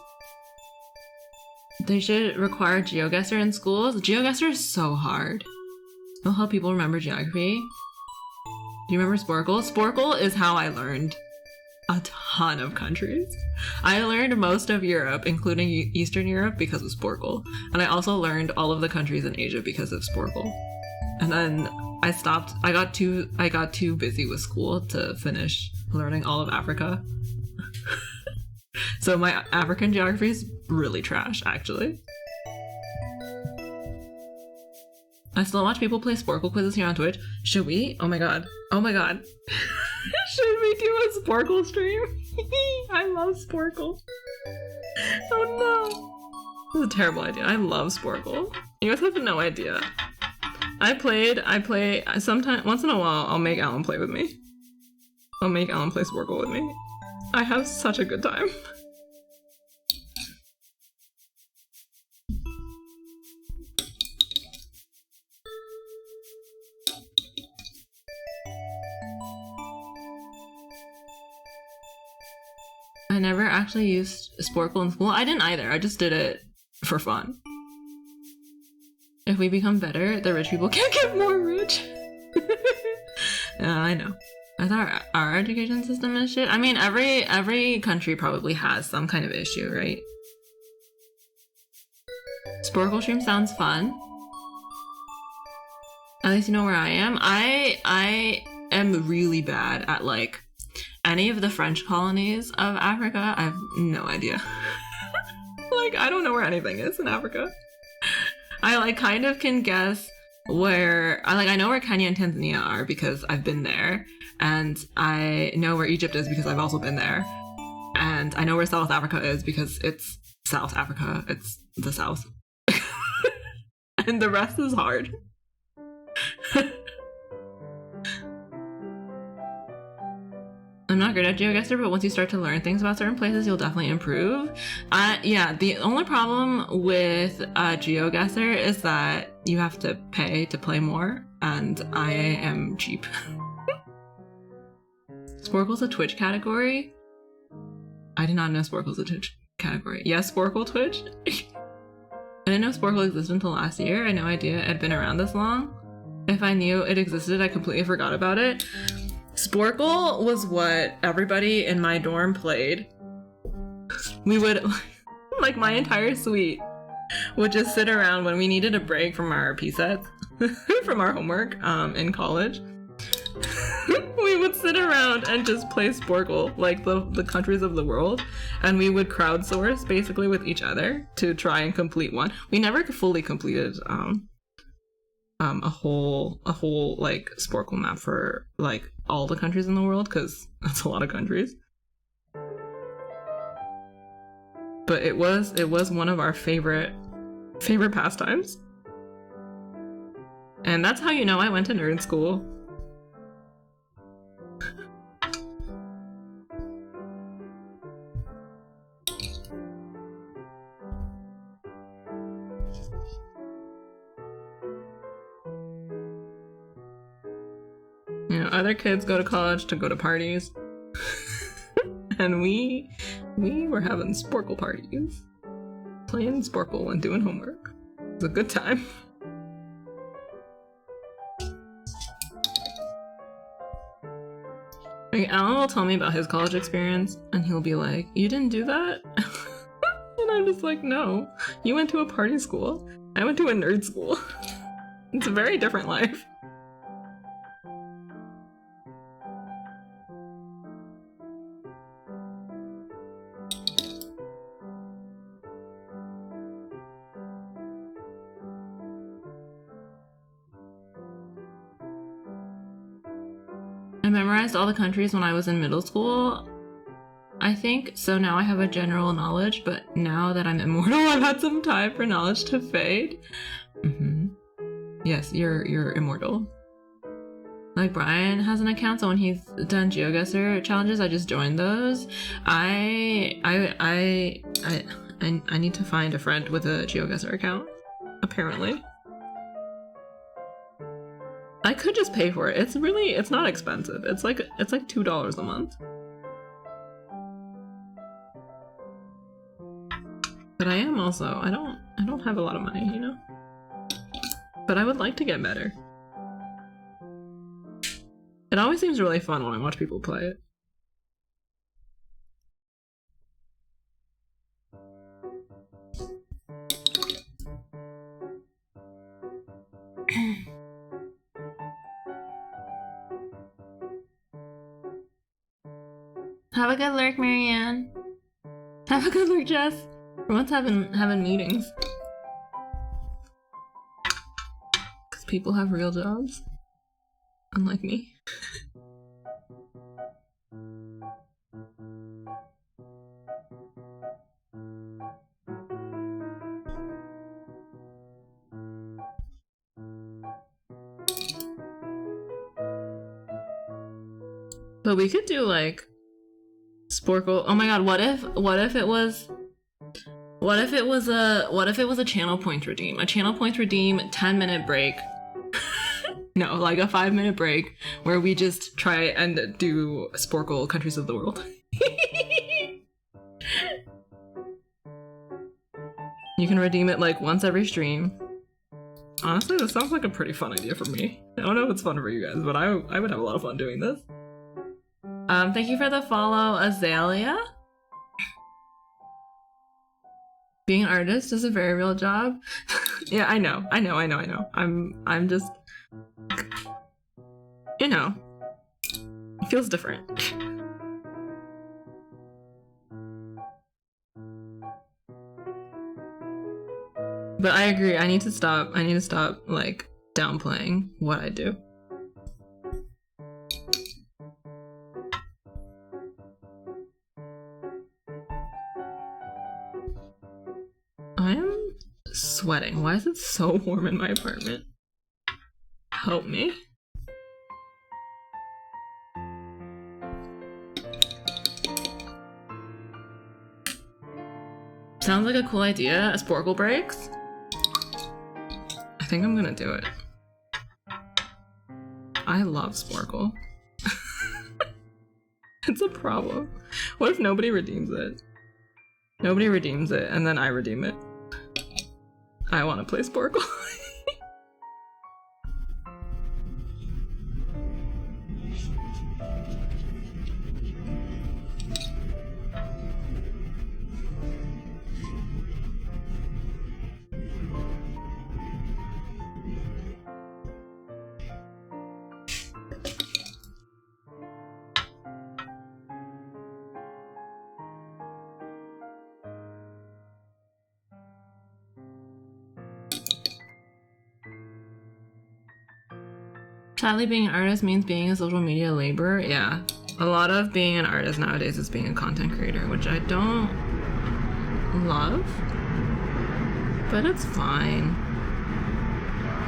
They should require GeoGuessr in schools. GeoGuessr is so hard. It'll help people remember geography. Do you remember Sporkle? Sporkle is how I learned a ton of countries. I learned most of Europe, including Eastern Europe, because of Sporkle. And I also learned all of the countries in Asia because of Sporkle. And then I stopped. I got too busy with school to finish learning all of Africa. So my African geography is really trash, actually. I still watch people play Sporkle quizzes here on Twitch. Should we? Oh my god. Oh my god. Should we do a Sporkle stream? I love Sporkle. Oh no. This is a terrible idea. I love Sporkle. You guys have no idea. I play, sometimes, once in a while, I'll make Alan play with me. I'll make Alan play Sporkle with me. I have such a good time. I never actually used Sporkle in school. I didn't either. I just did it for fun. If we become better, the rich people can't get more rich. Yeah, I know. I thought our education system is shit. I mean, every country probably has some kind of issue, right? Sporkle stream sounds fun. At least you know where I am. I am really bad at like any of the French colonies of Africa. I have no idea. Like, I don't know where anything is in Africa. I like kind of can guess where I know where Kenya and Tanzania are because I've been there, and I know where Egypt is because I've also been there, and I know where South Africa is because it's South Africa. It's the South. And the rest is hard. I'm not good at GeoGuessr, but once you start to learn things about certain places, you'll definitely improve. Yeah, the only problem with GeoGuessr is that you have to pay to play more, and I am cheap. Sporkle's a Twitch category? I did not know Sporkle's a Twitch category. Yes, Sporkle Twitch? I didn't know Sporkle existed until last year. I had no idea it had been around this long. If I knew it existed, I completely forgot about it. Sporkle was what everybody in my dorm played. We would, like, my entire suite would just sit around when we needed a break from our PSETs, from our homework in college. We would sit around and just play Sporkle, like the countries of the world, and we would crowdsource basically with each other to try and complete one. We never fully completed a whole like Sporkle map for like all the countries in the world, because that's a lot of countries. But it was one of our favorite pastimes. And that's how you know I went to nerd school. You know, other kids go to college to go to parties. And we were having sporkle parties. Playing sporkle and doing homework. It was a good time. Like, Alan will tell me about his college experience, and he'll be like, "You didn't do that?" And I'm just like, "No. You went to a party school. I went to a nerd school." It's a very different life. I memorized all the countries when I was in middle school, I think, so now I have a general knowledge, but now that I'm immortal, I've had some time for knowledge to fade. Yes, you're immortal. Like, Brian has an account, so when he's done GeoGuessr challenges, I just joined those. I need to find a friend with a GeoGuessr account, apparently. I could just pay for it. It's not expensive. It's like $2 a month. But I am also, I don't have a lot of money, you know? But I would like to get better. It always seems really fun when I watch people play it. Have a good lurk, Marianne. Have a good lurk, Jess. We're once having meetings. Because people have real jobs. Unlike me. But we could do like Sporkle. Oh my god, what if it was a channel point redeem? A channel point redeem 10-minute break. No, like a 5-minute break where we just try and do Sporkle countries of the world. You can redeem it like once every stream. Honestly, this sounds like a pretty fun idea for me. I don't know if it's fun for you guys, but I would have a lot of fun doing this. Thank you for the follow, Azalea. Being an artist is a very real job. Yeah, I know. I'm just, you know, it feels different. But I agree, I need to stop like downplaying what I do. I am sweating. Why is it so warm in my apartment? Help me. Sounds like a cool idea. A Sporkle breaks. I think I'm gonna do it. I love Sporkle. It's a problem. What if nobody redeems it? Nobody redeems it, and then I redeem it. I want to play Sporkle. Sadly, being an artist means being a social media laborer. Yeah, a lot of being an artist nowadays is being a content creator, which I don't love, but it's fine.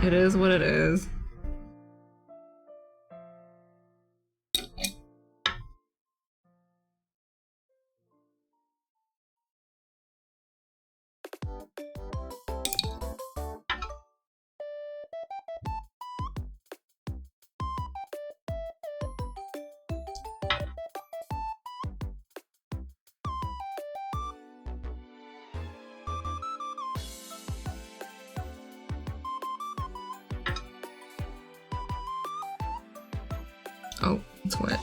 It is what it is. Oh, it's wet.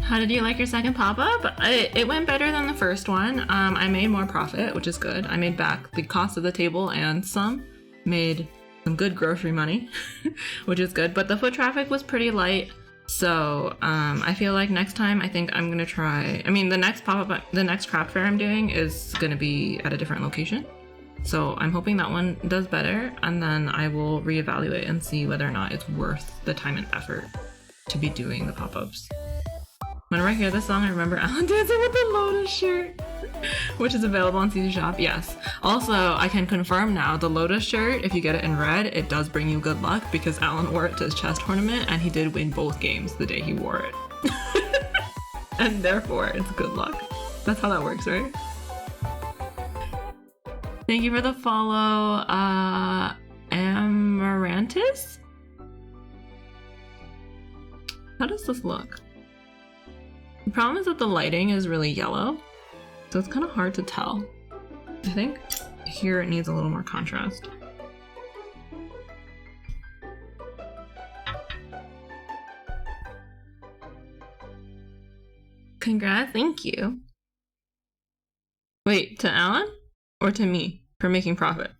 How did you like your second pop-up? It went better than the first one. I made more profit, which is good. I made back the cost of the table and made some good grocery money, which is good. But the foot traffic was pretty light. So I feel like next time I think I'm gonna try, the next pop-up, the next craft fair I'm doing is gonna be at a different location. So I'm hoping that one does better, and then I will reevaluate and see whether or not it's worth the time and effort to be doing the pop-ups. Whenever I hear this song, I remember Alan dancing with the Lotus shirt, which is available on CC Shop. Yes. Also, I can confirm now, the Lotus shirt, if you get it in red, it does bring you good luck because Alan wore it to his chess tournament and he did win both games the day he wore it. And therefore, it's good luck. That's how that works, right? Thank you for the follow, Amarantis? How does this look? The problem is that the lighting is really yellow, so it's kind of hard to tell. I think here it needs a little more contrast. Congrats, thank you. Wait, to Alan? Or to me for making profit?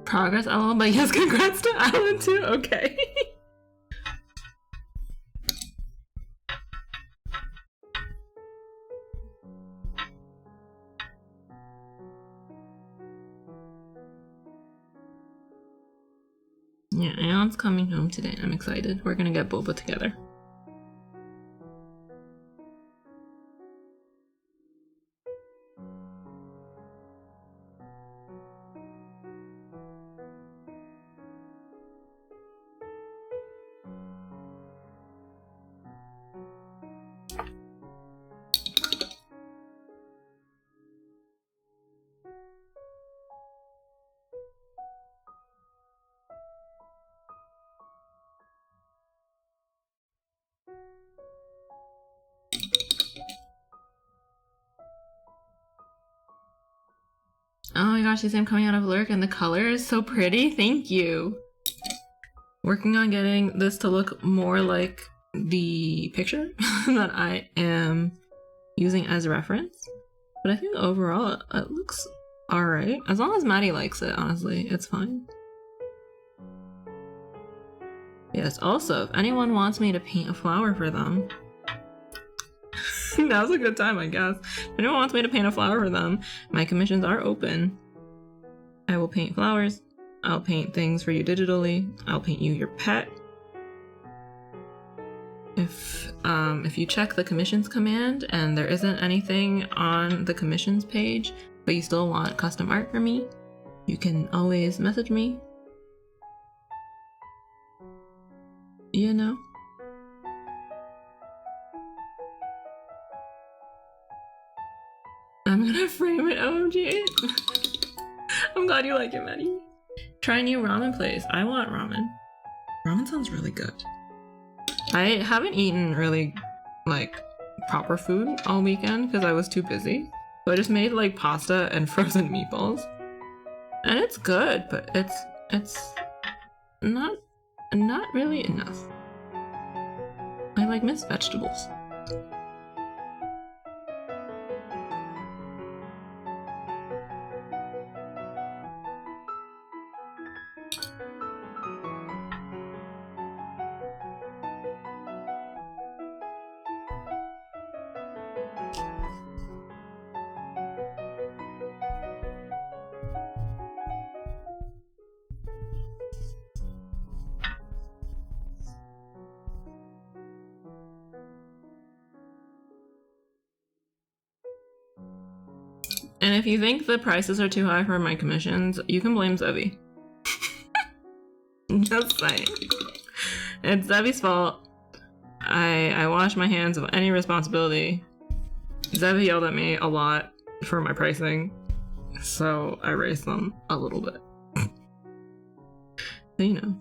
Progress, LOL, but yes, congrats to Alan too. Okay. Yeah, Alan's coming home today. I'm excited. We're gonna get boba together. Oh my gosh, you see I'm coming out of lurk and the color is so pretty. Thank you. Working on getting this to look more like the picture that I am using as a reference. But I think overall it looks alright. As long as Maddie likes it, honestly, it's fine. Yes, also, if anyone wants me to paint a flower for them, now's a good time, I guess. If anyone wants me to paint a flower for them, my commissions are open. I will paint flowers. I'll paint things for you digitally. I'll paint you your pet. If you check the commissions command and there isn't anything on the commissions page, but you still want custom art for me, you can always message me. You know? I'm gonna frame it, OMG. I'm glad you like it, Maddie. Try a new ramen place. I want ramen. Ramen sounds really good. I haven't eaten really, like, proper food all weekend because I was too busy. So I just made, like, pasta and frozen meatballs. And it's good, but it's not really enough. I, like, miss vegetables. And if you think the prices are too high for my commissions, you can blame Zevi. Just saying. It's Zevi's fault. I wash my hands of any responsibility. Zevi yelled at me a lot for my pricing, so I raised them a little bit. So, you know.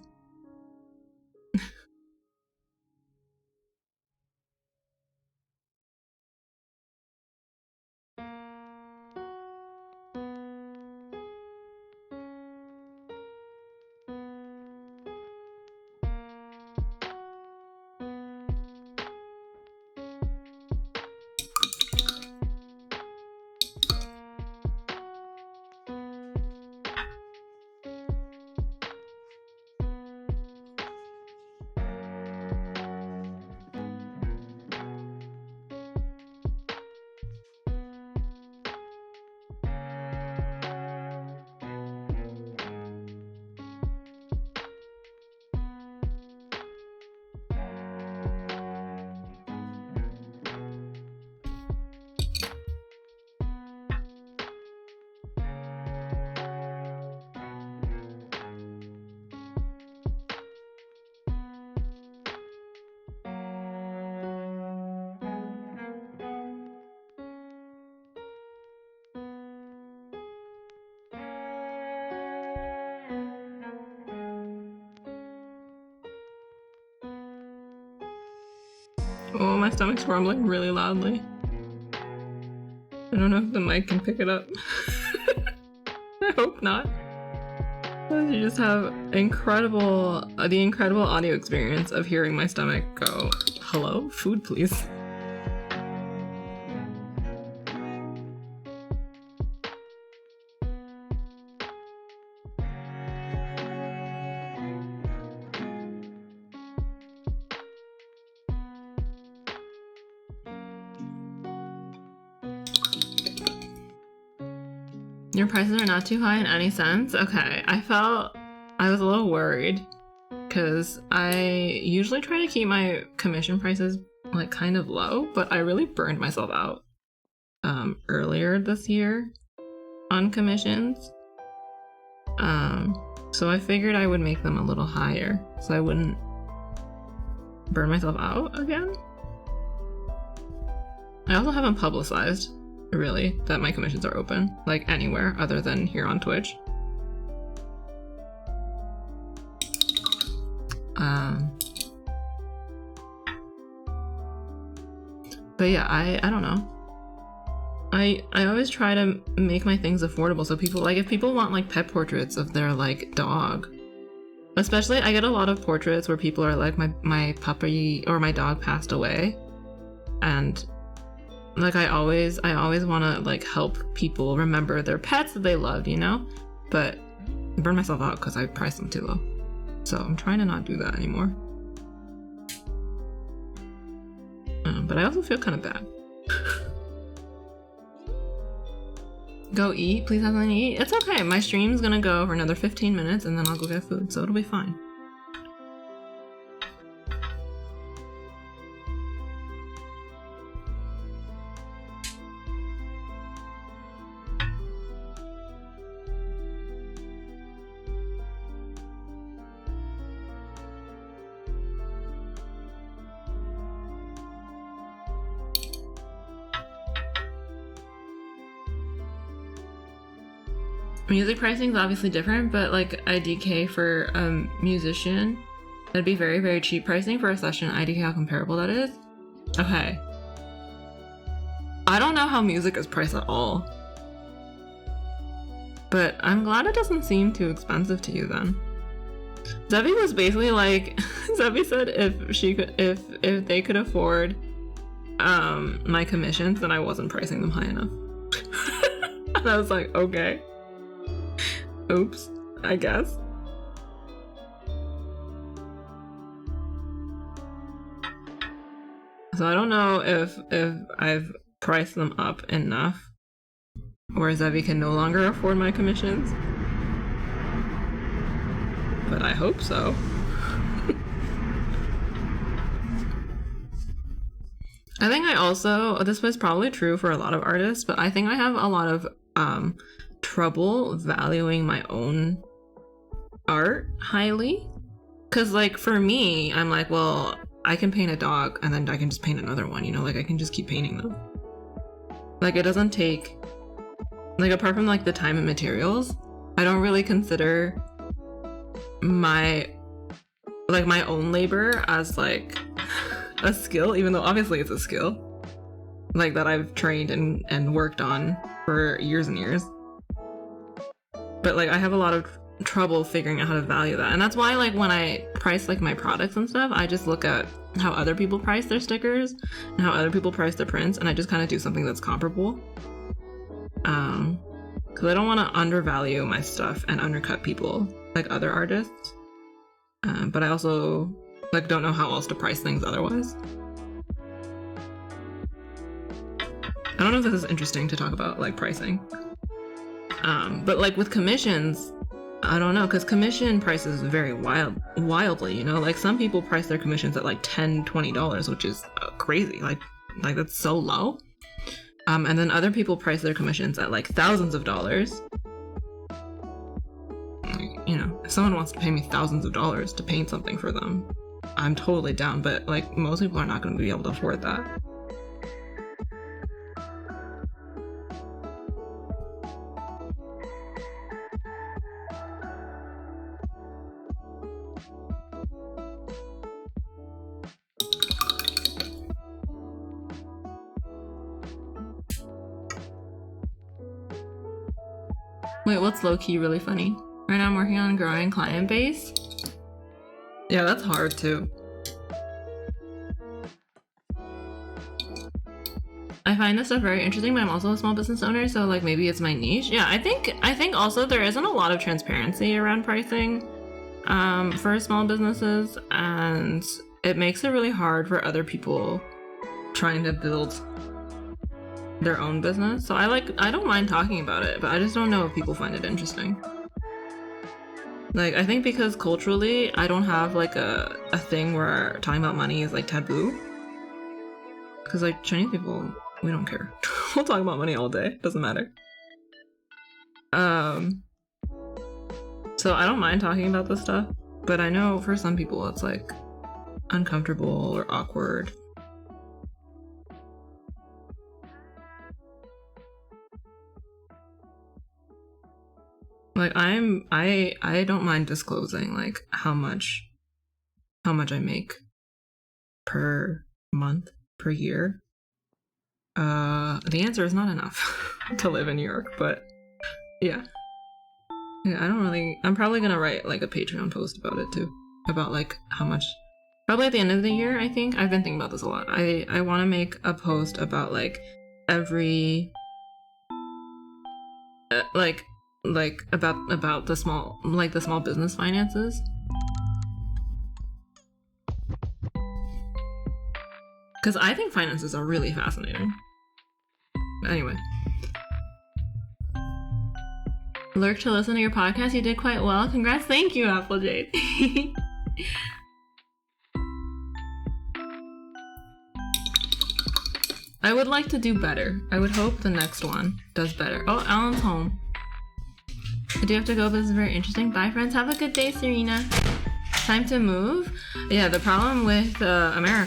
Oh, my stomach's rumbling really loudly. I don't know if the mic can pick it up. I hope not. You just have the incredible audio experience of hearing my stomach go, "Hello, food please." Your prices are not too high in any sense? Okay, I was a little worried because I usually try to keep my commission prices like kind of low, but I really burned myself out earlier this year on commissions. So I figured I would make them a little higher so I wouldn't burn myself out again. I also haven't publicized really that my commissions are open, like anywhere other than here on Twitch. But yeah, I don't know. I always try to make my things affordable so people, like, if people want like pet portraits of their like dog, especially I get a lot of portraits where people are like, my puppy or my dog passed away, and like I always want to like help people remember their pets that they loved, you know? But I burn myself out because I priced them too low. So I'm trying to not do that anymore. But I also feel kind of bad. Go eat? Please have something to eat? It's okay. My stream's gonna go for another 15 minutes and then I'll go get food, so it'll be fine. Music pricing is obviously different, but like IDK for a musician, that'd be very, very cheap pricing for a session. IDK, how comparable that is? Okay. I don't know how music is priced at all. But I'm glad it doesn't seem too expensive to you then. Zebi was basically like, Zebi said if they could afford my commissions, then I wasn't pricing them high enough. And I was like, okay. Oops, I guess. So I don't know if I've priced them up enough, or Zebi can no longer afford my commissions. But I hope so. I think I also, this was probably true for a lot of artists, but I think I have a lot of trouble valuing my own art highly. Cause like for me, I'm like, well, I can paint a dog and then I can just paint another one, you know, like I can just keep painting them. Like it doesn't take, like apart from like the time and materials, I don't really consider my own labor as like a skill, even though obviously it's a skill like that I've trained and worked on for years and years. But like I have a lot of trouble figuring out how to value that, and that's why like when I price like my products and stuff, I just look at how other people price their stickers and how other people price their prints, and I just kind of do something that's comparable, because I don't want to undervalue my stuff and undercut people like other artists, but I also like don't know how else to price things otherwise. I don't know if this is interesting to talk about like pricing, but like with commissions, I don't know, because commission prices vary wildly, you know, like some people price their commissions at like $10-$20, which is crazy, like that's so low, and then other people price their commissions at like thousands of dollars. You know, if someone wants to pay me thousands of dollars to paint something for them, I'm totally down, but like most people are not going to be able to afford that. Wait, what's low-key really funny? Right now I'm working on growing client base. Yeah, that's hard too. I find this stuff very interesting, but I'm also a small business owner, so like maybe it's my niche. Yeah, I think also there isn't a lot of transparency around pricing for small businesses, and it makes it really hard for other people trying to build their own business. So I don't mind talking about it, but I just don't know if people find it interesting. Like, I think because culturally, I don't have like a thing where talking about money is like taboo. Because like Chinese people, we don't care. We'll talk about money all day. Doesn't matter. So I don't mind talking about this stuff, but I know for some people it's like uncomfortable or awkward. Like I don't mind disclosing like how much I make per month, per year. The answer is not enough to live in New York, but yeah. Yeah, I'm probably gonna write like a Patreon post about it too. About like how much, probably at the end of the year, I think. I've been thinking about this a lot. I wanna make a post about like every about the small business finances, Because I think finances are really fascinating. Anyway. Lurk to listen to your podcast. You did quite well. Congrats. Thank you, Applejade. I would like to do better. I would hope the next one does better. Oh, Alan's home. I do have to go, but this is very interesting. Bye, friends. Have a good day, Serena. Time to move. Yeah, the problem with America